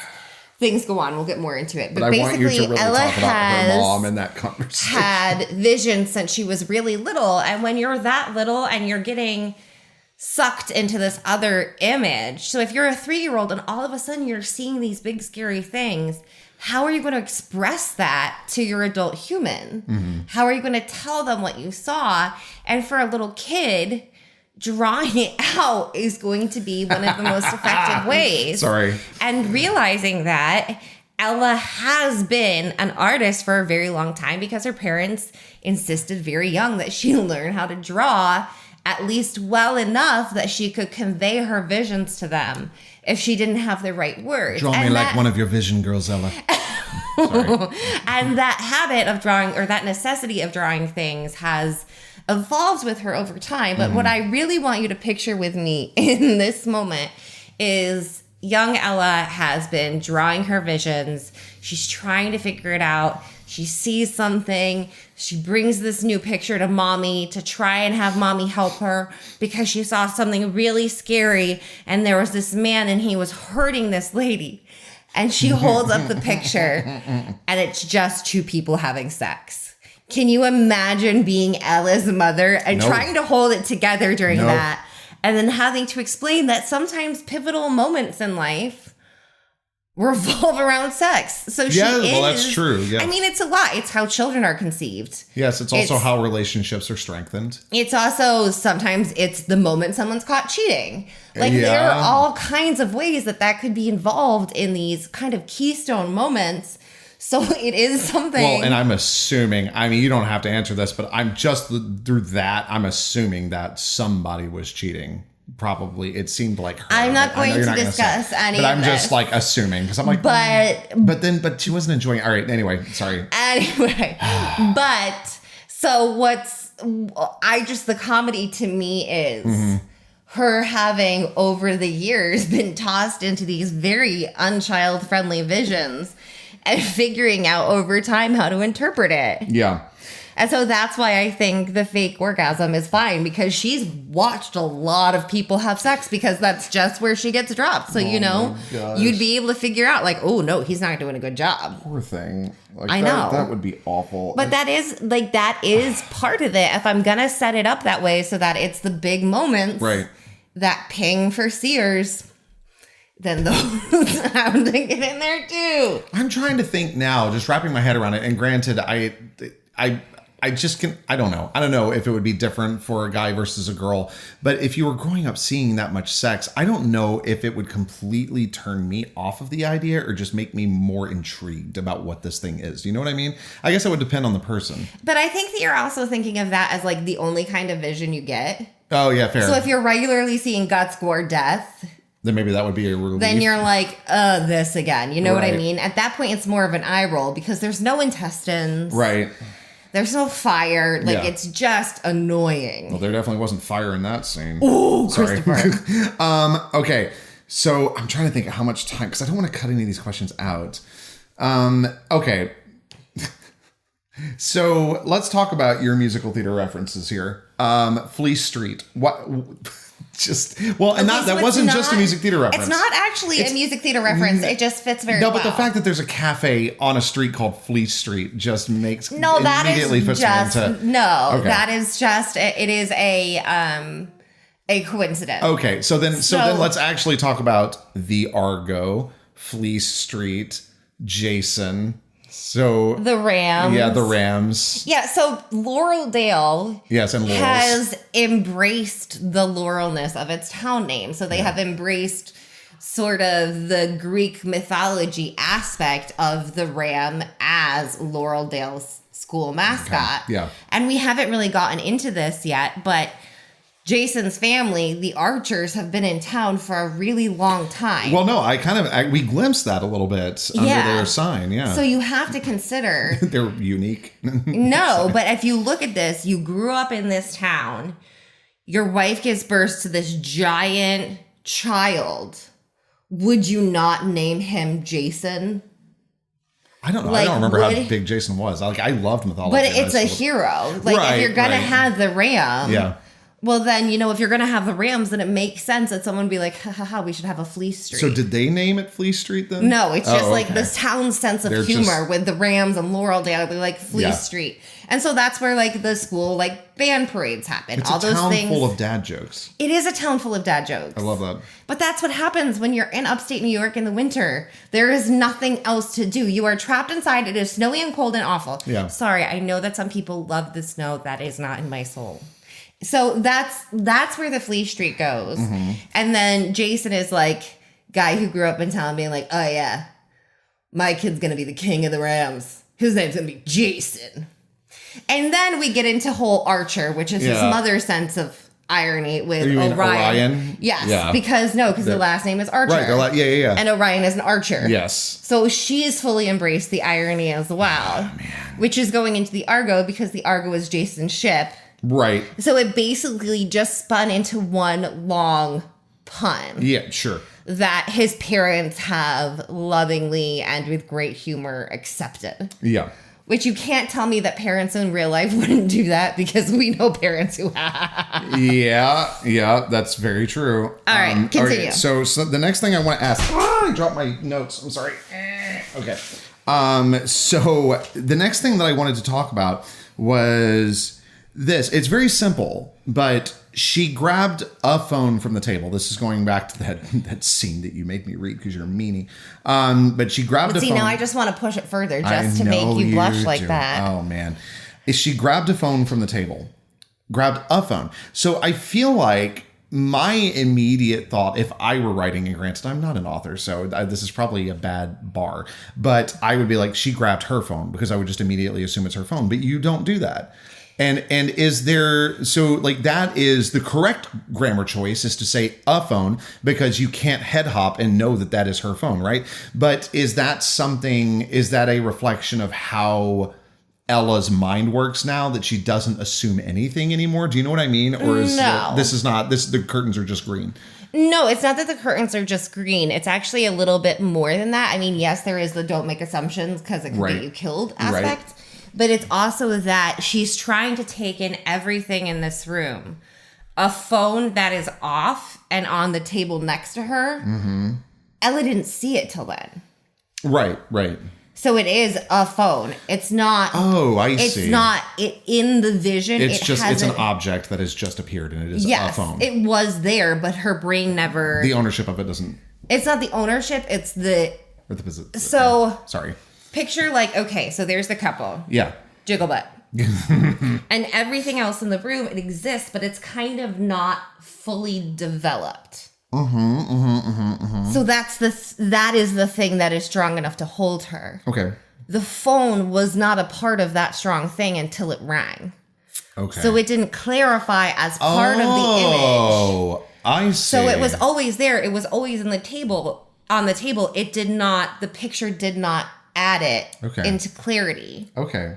S1: things go on. We'll get more into it.
S2: But I want you to really Ella talk about her mom in that conversation.
S1: Had visions since she was really little. And when you're that little and you're getting sucked into this other image. So if you're a 3-year-old and all of a sudden you're seeing these big scary things, how are you going to express that to your adult human? Mm-hmm. How are you going to tell them what you saw? And for a little kid, drawing it out is going to be one of the most effective ways.
S2: Sorry.
S1: And realizing that Ella has been an artist for a very long time because her parents insisted very young that she learn how to draw at least well enough that she could convey her visions to them if she didn't have the right words.
S2: Draw me like one of your vision girls, Ella. Sorry.
S1: And that habit of drawing, or that necessity of drawing things, has evolved with her over time. But what I really want you to picture with me in this moment is young Ella has been drawing her visions. She's trying to figure it out. She sees something. She brings this new picture to mommy to try and have mommy help her because she saw something really scary. And there was this man and he was hurting this lady. And she holds up the picture and it's just 2 people having sex. Can you imagine being Ella's mother and trying to hold it together during that? And then having to explain that sometimes pivotal moments in life revolve around sex. So she is.
S2: Well, that's true. Yeah.
S1: I mean, it's a lot. It's how children are conceived.
S2: Yes, it's also how relationships are strengthened.
S1: It's also sometimes it's the moment someone's caught cheating. Like there are all kinds of ways that could be involved in these kind of keystone moments. So it is something.
S2: Well, and I'm assuming, I mean, you don't have to answer this, but I'm just through that, I'm assuming that somebody was cheating. Probably. It seemed like her.
S1: I'm not going to discuss any
S2: but
S1: of
S2: I'm
S1: this.
S2: just like assuming because I'm like, but she wasn't enjoying it. All right. Anyway, sorry.
S1: Anyway, but so the comedy to me is her having over the years been tossed into these very unchild friendly visions and figuring out over time how to interpret it.
S2: Yeah.
S1: And so that's why I think the fake orgasm is fine, because she's watched a lot of people have sex because that's just where she gets dropped. So, you'd be able to figure out like, oh, no, he's not doing a good job.
S2: Poor thing. Like,
S1: I know.
S2: That would be awful.
S1: But that is part of it. If I'm going to set it up that way so that it's the big moments that ping for Sears, then those have to get in there too.
S2: I'm trying to think now, just wrapping my head around it. And granted, I don't know. I don't know if it would be different for a guy versus a girl. But if you were growing up seeing that much sex, I don't know if it would completely turn me off of the idea or just make me more intrigued about what this thing is. You know what I mean? I guess it would depend on the person.
S1: But I think that you're also thinking of that as like the only kind of vision you get.
S2: Oh, yeah, fair.
S1: So if you're regularly seeing guts, gore, death,
S2: then maybe that would be a relief.
S1: Then you're like, this again. You know what I mean? At that point, it's more of an eye roll because there's no intestines.
S2: Right.
S1: There's no fire. It's just annoying.
S2: Well, there definitely wasn't fire in that scene.
S1: Ooh, Christopher.
S2: Okay. So I'm trying to think of how much time, because I don't want to cut any of these questions out. Okay. So let's talk about your musical theater references here. Fleece Street. What? That wasn't just a music theater reference.
S1: It's not actually a music theater reference. It just fits very well.
S2: No, but the fact that there's a cafe on a street called Fleece Street just makes
S1: that is just it is a coincidence.
S2: Okay, so then let's actually talk about the Argo, Fleece Street, Jason. So
S1: the Rams.
S2: Yeah, the Rams.
S1: Yeah, so Laurel-Dale
S2: and
S1: has embraced the Laurelness of its town name. So they have embraced sort of the Greek mythology aspect of the ram as Laurel-Dale's school mascot.
S2: Okay. Yeah.
S1: And we haven't really gotten into this yet, but Jason's family, the Archers, have been in town for a really long time.
S2: Well, no, we glimpsed that a little bit under their sign, yeah.
S1: So you have to consider...
S2: They're unique.
S1: No, but if you look at this, you grew up in this town, your wife gives birth to this giant child. Would you not name him Jason?
S2: I don't know. I don't remember how big Jason was. I loved mythology.
S1: But it's a hero. If you're going to have the ram...
S2: Yeah.
S1: Well, then, if you're going to have the Rams, then it makes sense that someone would be like, we should have a Fleece Street.
S2: So did they name it Fleece Street then?
S1: No, it's just this town's sense of humor with the Rams and Laurel-Dale. They're like Fleece Street. And so that's where the school band parades happen.
S2: It's a town full of dad jokes.
S1: It is a town full of dad jokes.
S2: I love that.
S1: But that's what happens when you're in upstate New York in the winter. There is nothing else to do. You are trapped inside. It is snowy and cold and awful.
S2: Yeah.
S1: Sorry, I know that some people love the snow. That is not in my soul. So that's where the Fleece Street goes. Mm-hmm. And then Jason is guy who grew up in town being like, oh yeah, my kid's going to be the king of the Rams. His name's going to be Jason. And then we get into whole Archer, which is his mother's sense of irony with Orion. Yes. Yeah. Because the last name is Archer.
S2: Right. Yeah.
S1: And Orion is an archer.
S2: Yes.
S1: So she's fully embraced the irony as well. Oh, man. Which is going into the Argo because the Argo is Jason's ship.
S2: Right.
S1: So it basically just spun into one long pun.
S2: Yeah, sure.
S1: That his parents have lovingly and with great humor accepted.
S2: Yeah.
S1: Which you can't tell me that parents in real life wouldn't do that because we know parents who have.
S2: Yeah, that's very true.
S1: All right, continue.
S2: Okay, so the next thing I want to ask. I dropped my notes. I'm sorry. Okay. So the next thing that I wanted to talk about was this. It's very simple, but she grabbed a phone from the table. This is going back to that scene that you made me read because you're a meanie. But she grabbed a phone.
S1: Now I just want to push it further just to make you blush like that.
S2: Oh, man. She grabbed a phone from the table. Grabbed a phone. So I feel like my immediate thought, if I were writing, and granted, I'm not an author, so this is probably a bad bar, but I would be like, she grabbed her phone, because I would just immediately assume it's her phone. But you don't do that. And is there, so like that is the correct grammar choice, is to say a phone, because you can't head hop and know that that is her phone, right? But is that a reflection of how Ella's mind works now, that she doesn't assume anything anymore? Do you know what I mean? Or is the curtains are just green?
S1: No, it's not that the curtains are just green. It's actually a little bit more than that. I mean, yes, there is the don't make assumptions because it can get you killed aspect. Right. But it's also that she's trying to take in everything in this room. A phone that is off and on the table next to her. Mm-hmm. Ella didn't see it till then. Right. So it is a phone. It's not.
S2: Oh, I see.
S1: It's not in the vision.
S2: It's an object that has just appeared, and it is a phone.
S1: It was there, but her brain never.
S2: The ownership of it doesn't.
S1: It's not the ownership. It's the. Sorry. Picture so there's the couple.
S2: Yeah.
S1: Jiggle butt. And everything else in the room, it exists, but it's kind of not fully developed. So that is the thing that is strong enough to hold her.
S2: Okay.
S1: The phone was not a part of that strong thing until it rang. Okay. So it didn't clarify as part of the image.
S2: Oh, I see.
S1: So it was always there. It was always on the table. It did not, the picture did not add it into clarity.
S2: Okay.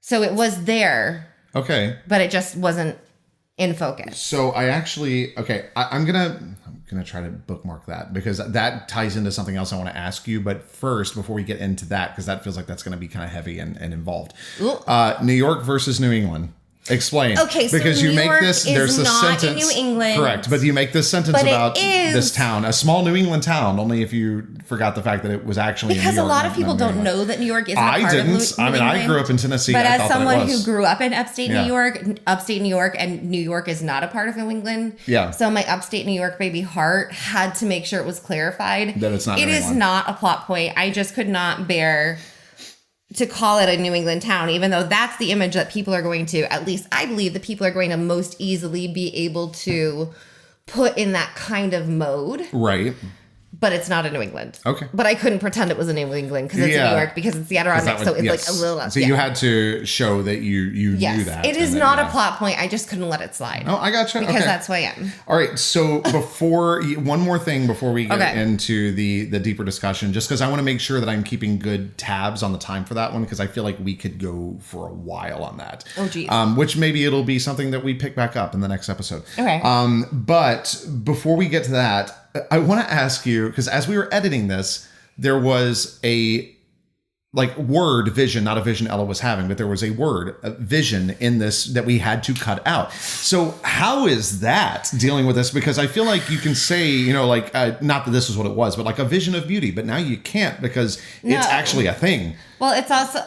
S1: So it was there.
S2: Okay.
S1: But it just wasn't in focus.
S2: So I actually, I'm gonna try to bookmark that, because that ties into something else I want to ask you. But first, before we get into that, because that feels like that's going to be kind of heavy and involved. New York versus New England. Explain.
S1: Okay, so
S2: because
S1: New
S2: you make
S1: York
S2: this.
S1: is
S2: There's a
S1: not
S2: sentence.
S1: In New England,
S2: correct? But you make this sentence about this town, a small New England town. Only if you forgot the fact that it was actually
S1: because
S2: in New York,
S1: a lot of people don't know that New York isn't a part of New England.
S2: I grew up in Tennessee,
S1: but
S2: I
S1: as someone who grew up in upstate New York, and New York is not a part of New England.
S2: Yeah.
S1: So my upstate New York baby heart had to make sure it was clarified
S2: that it's not.
S1: It is not a plot point. I just could not bear to call it a New England town, even though that's the image that people are going to, at least I believe that people are going to most easily be able to put in that kind of mode. Right. But it's not in New England.
S2: Okay.
S1: But I couldn't pretend it was in New England because it's in New York, because it's the Adirondacks, so it's like a little less.
S2: So you had to show that you knew that.
S1: It is not a plot point. I just couldn't let it slide.
S2: Oh, I gotcha.
S1: Because that's who I am.
S2: All right. So one more thing before we get into the deeper discussion, just because I want to make sure that I'm keeping good tabs on the time for that one, because I feel like we could go for a while on that.
S1: Oh, geez.
S2: Which maybe it'll be something that we pick back up in the next episode.
S1: Okay.
S2: But before we get to that, I want to ask you, because as we were editing this, there was a word vision, not a vision Ella was having, but there was a vision in this that we had to cut out. So how is that dealing with this? Because I feel like you can say, not that this is what it was, but like a vision of beauty, but now you can't, because it's actually a thing.
S1: Well, it's also,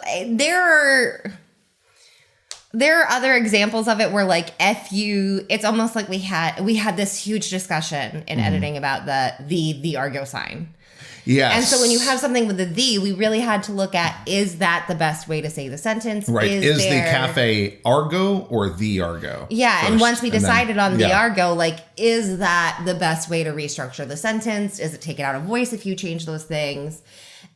S1: there are other examples of it where it's almost like we had this huge discussion in editing about the Argo sign.
S2: Yes.
S1: And so when you have something with the, we really had to look at, is that the best way to say the sentence?
S2: Right. Is the cafe Argo or the Argo?
S1: Yeah. First, and once we decided on the Argo, is that the best way to restructure the sentence? Is it take it out of voice if you change those things?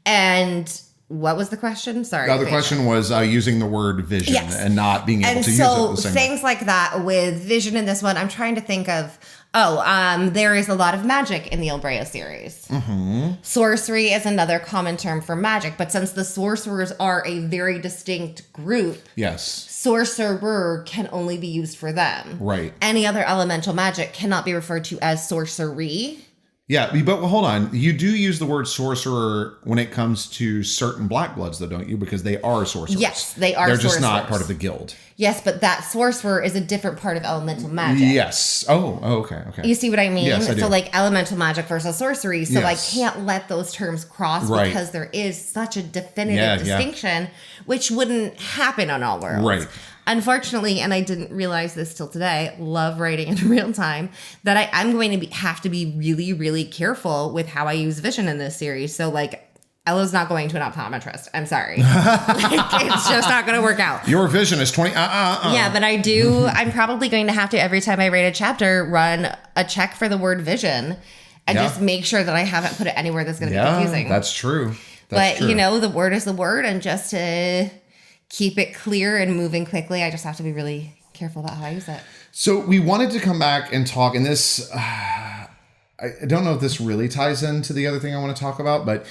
S1: And what was the question? Sorry.
S2: The other question was using the word vision and not being able to use it the same way.
S1: Things like that with vision in this one, I'm trying to think of, there is a lot of magic in the Umbrea series. Mm-hmm. Sorcery is another common term for magic, but since the sorcerers are a very distinct group, sorcerer can only be used for them.
S2: Right.
S1: Any other elemental magic cannot be referred to as sorcery.
S2: Yeah, but hold on. You do use the word sorcerer when it comes to certain black bloods, though, don't you? Because they are sorcerers.
S1: Yes, they are
S2: sorcerers. They're
S1: just
S2: not part of the guild.
S1: Yes, but that sorcerer is a different part of elemental magic.
S2: Yes. Oh, okay.
S1: You see what I mean?
S2: Yes, I do.
S1: So elemental magic versus sorcery. So I can't let those terms cross because there is such a definitive distinction, which wouldn't happen on All Worlds.
S2: Right.
S1: unfortunately, and I didn't realize this till today, love writing in real time, that I'm going to have to be really, really careful with how I use vision in this series. So like, Ella's not going to an optometrist. I'm sorry. It's just not going to work out.
S2: Your vision is 20.
S1: Yeah, but I'm probably going to have to, every time I write a chapter, run a check for the word vision and just make sure that I haven't put it anywhere that's going to be confusing.
S2: That's true.
S1: But, you know, the word is the word. And just to keep it clear and moving quickly, I just have to be really careful about how I use it.
S2: So we wanted to come back and talk, and this, I don't know if this really ties into the other thing I want to talk about, but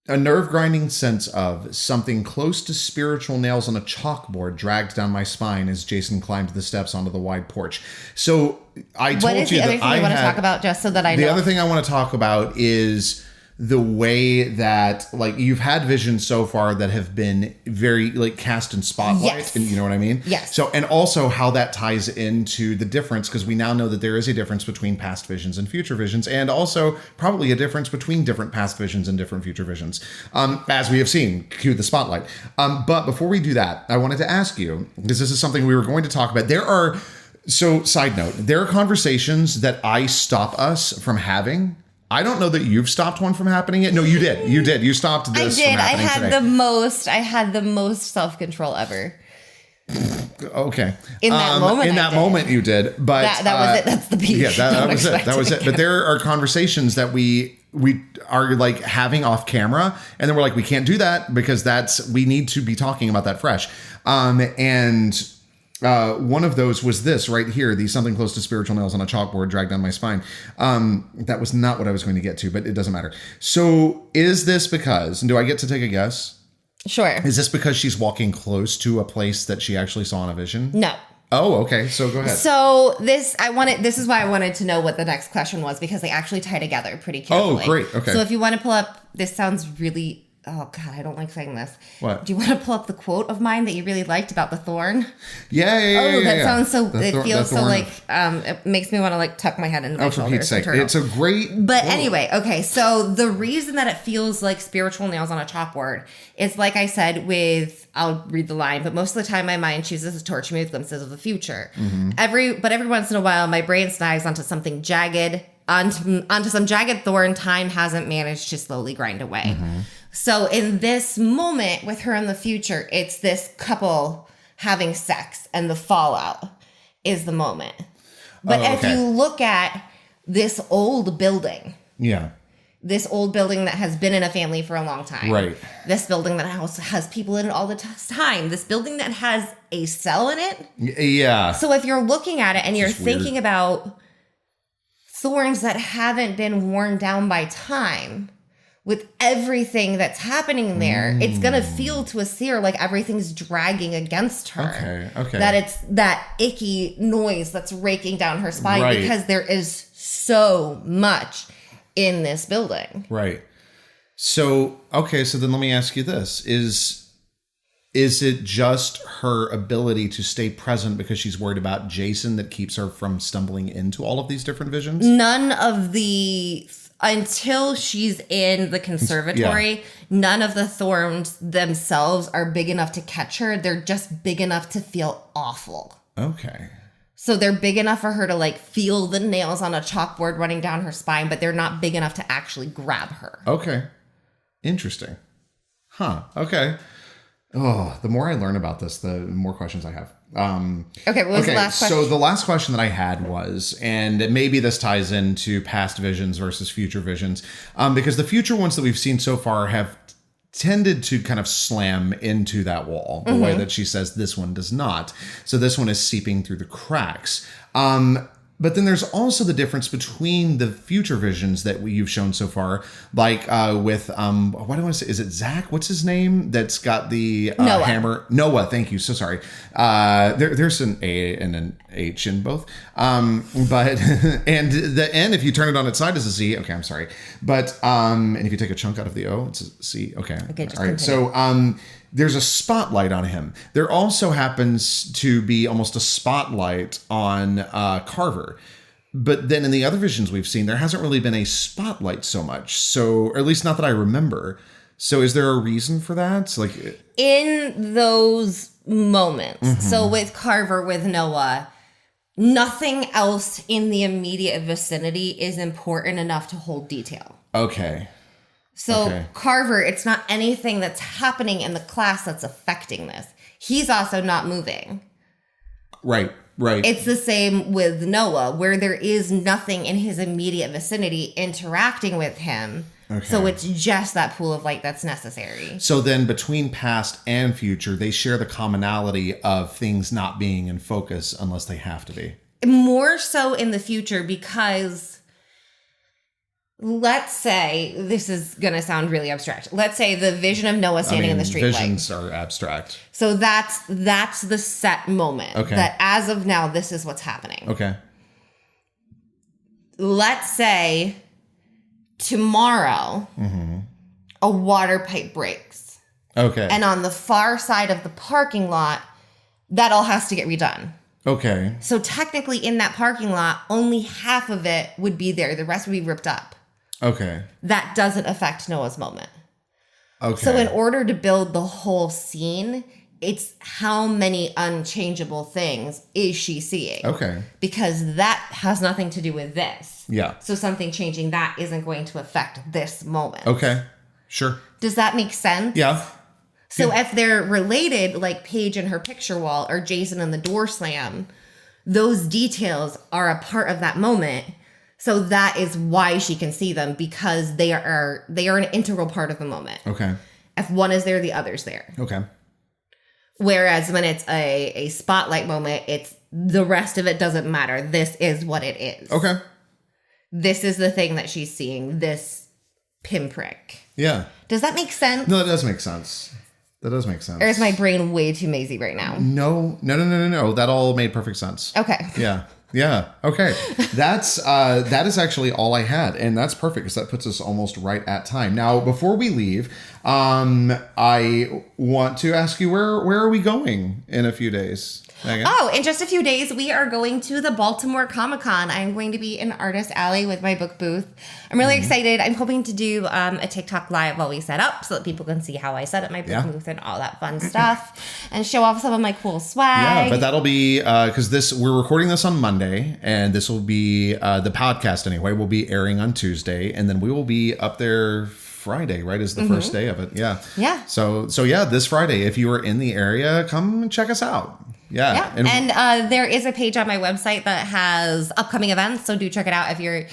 S2: a nerve-grinding sense of something close to spiritual nails on a chalkboard dragged down my spine as Jason climbed the steps onto the wide porch. So I told you that I
S1: What is the other thing you want to talk about, just so that I know?
S2: The other thing I want to talk about is the way that, like, you've had visions so far that have been very, like, cast in spotlight, and you know what I mean?
S1: Yes.
S2: So, and also how that ties into the difference, because we now know that there is a difference between past visions and future visions, and also probably a difference between different past visions and different future visions, as we have seen. Cue the spotlight. But before we do that, I wanted to ask you, because this is something we were going to talk about. So, side note, there are conversations that I stop us from having. I don't know that you've stopped one from happening yet. No, you did. You did. You stopped this from happening today.
S1: I had the most self-control ever.
S2: Okay.
S1: In that moment,
S2: in that moment, you did. But
S1: that was it. That's the peak.
S2: Yeah, that was it. That was it. But there are conversations that we are like having off camera, and then we're like, we can't do that because we need to be talking about that fresh. One of those was this right here, the something close to spiritual nails on a chalkboard dragged down my spine. That was not what I was going to get to, but it doesn't matter. So is this because, and do I get to take a guess?
S1: Sure.
S2: Is this because she's walking close to a place that she actually saw in a vision?
S1: No.
S2: Oh, okay. So go ahead.
S1: So this is why I wanted to know what the next question was, because they actually tie together pretty carefully.
S2: Oh, great. Okay.
S1: So if you want to pull up, this sounds really, oh God, I don't like saying this.
S2: What?
S1: Do you want to pull up the quote of mine that you really liked about the thorn?
S2: Yeah.
S1: That sounds so, it feels so like, it makes me want to like tuck my head into my shoulders.
S2: For Pete's sake. It's a great.
S1: But anyway, okay. So the reason that it feels like spiritual nails on a chalkboard is, like I said, I'll read the line, but most of the time my mind chooses to torture me with glimpses of the future. Mm-hmm. Every once in a while, my brain snags onto something jagged, onto some jagged thorn time hasn't managed to slowly grind away. Mm-hmm. So in this moment with her in the future, it's this couple having sex, and the fallout is the moment. But if you look at this old building, this old building that has been in a family for a long time,
S2: right?
S1: This building that has people in it all the time, this building that has a cell in it,
S2: yeah.
S1: So if you're looking at it and you're thinking about thorns that haven't been worn down by time, with everything that's happening there, it's going to feel to a seer like everything's dragging against her.
S2: Okay.
S1: That it's that icky noise that's raking down her spine because there is so much in this building.
S2: Right. So, so then let me ask you this. Is it just her ability to stay present because she's worried about Jason that keeps her from stumbling into all of these different visions?
S1: None of the... Until she's in the conservatory, none of the thorns themselves are big enough to catch her. They're just big enough to feel awful.
S2: Okay.
S1: So they're big enough for her to like feel the nails on a chalkboard running down her spine, but they're not big enough to actually grab her.
S2: Okay. Interesting. Huh. Okay. Oh, the more I learn about this, the more questions I have.
S1: What was the last question?
S2: So the last question that I had was, and maybe this ties into past visions versus future visions, because the future ones that we've seen so far have tended to kind of slam into that wall the way that she says this one does not. So this one is seeping through the cracks. But then there's also the difference between the future visions that you've shown so far, like with, what do I want to say? Is it Zach? What's his name? That's got the hammer. Noah, thank you. So sorry. There's an A and an H in both. And the N, if you turn it on its side, is a Z. Okay, I'm sorry. But, and if you take a chunk out of the O, it's a C. Okay. All right. So, there's a spotlight on him. There also happens to be almost a spotlight on Carver. But then in the other visions we've seen, there hasn't really been a spotlight so much. So, or at least not that I remember. So is there a reason for that? Like in those
S1: moments. So with Carver, with Noah, nothing else in the immediate vicinity is important enough to hold detail.
S2: Okay.
S1: So Carver, it's not anything that's happening in the class that's affecting this. He's also not moving.
S2: Right.
S1: It's the same with Noah, where there is nothing in his immediate vicinity interacting with him. Okay. So it's just that pool of light that's necessary.
S2: So then between past and future, they share the commonality of things not being in focus unless they have to be.
S1: More so in the future, because let's say, this is going to sound really abstract. Let's say the vision of Noah standing in the street light.
S2: Visions are abstract.
S1: So that's the set moment.
S2: Okay.
S1: That as of now, this is what's happening.
S2: Okay.
S1: Let's say tomorrow, a water pipe breaks.
S2: Okay.
S1: And on the far side of the parking lot, that all has to get redone.
S2: Okay.
S1: So technically in that parking lot, only half of it would be there. The rest would be ripped up.
S2: Okay.
S1: That doesn't affect Noah's moment.
S2: Okay.
S1: So in order to build the whole scene, it's how many unchangeable things is she seeing?
S2: Okay.
S1: Because that has nothing to do with this.
S2: Yeah.
S1: So something changing that isn't going to affect this moment.
S2: Okay. Sure.
S1: Does that make sense?
S2: Yeah.
S1: So if they're related, like Paige and her picture wall or Jason and the door slam, those details are a part of that moment. So that is why she can see them, because they are an integral part of the moment.
S2: Okay.
S1: If one is there, the other's there.
S2: Okay.
S1: Whereas when it's a spotlight moment, it's the rest of it doesn't matter. This is what it is.
S2: Okay.
S1: This is the thing that she's seeing, this pinprick.
S2: Yeah.
S1: Does that make sense?
S2: No, that does make sense. That does make sense.
S1: Or is my brain way too mazy right now?
S2: No. That all made perfect sense.
S1: Okay.
S2: Yeah. Okay. That is actually all I had. And that's perfect because that puts us almost right at time. Now, before we leave, I want to ask you, where are we going in a few days? Megan?
S1: Oh, in just a few days, we are going to the Baltimore Comic-Con. I'm going to be in Artist Alley with my book booth. I'm really excited. I'm hoping to do a TikTok live while we set up so that people can see how I set up my book booth and all that fun stuff and show off some of my cool swag.
S2: Yeah, but that'll be, because we're recording this on Monday, and this will be, the podcast anyway, will be airing on Tuesday, and then we will be up there Friday, right, is the first day of it. Yeah. So yeah, this Friday, if you are in the area, come check us out. Yeah.
S1: And there is a page on my website that has upcoming events, so do check it out if you're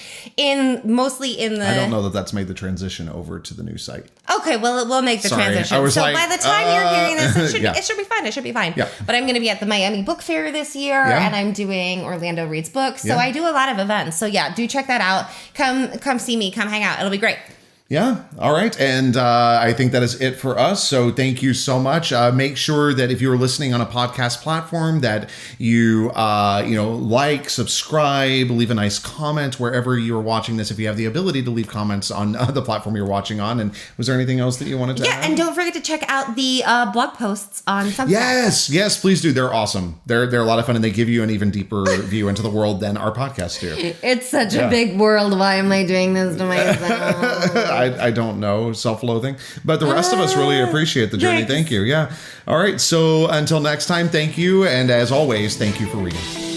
S1: mostly in the...
S2: I don't know that that's made the transition over to the new site.
S1: Okay, well, we'll make the transition. So by the time you're hearing this, it should be fine. It should be fine.
S2: Yeah.
S1: But I'm going to be at the Miami Book Fair this year, and I'm doing Orlando Reads Books. So I do a lot of events. So yeah, do check that out. Come see me. Come hang out. It'll be great.
S2: Yeah. All right. And I think that is it for us. So thank you so much. Make sure that if you're listening on a podcast platform that you, like, subscribe, leave a nice comment wherever you're watching this. If you have the ability to leave comments on the platform you're watching on. And was there anything else that you wanted to add?
S1: And don't forget to check out the blog posts on Substack.
S2: Yes, please do. They're awesome. They're a lot of fun, and they give you an even deeper view into the world than our podcasts do.
S1: It's such a big world. Why am I doing this to myself?
S2: I don't know, self-loathing, but the rest of us really appreciate the journey.
S1: Thanks.
S2: Thank you. Yeah. All right. So until next time, thank you. And as always, thank you for reading.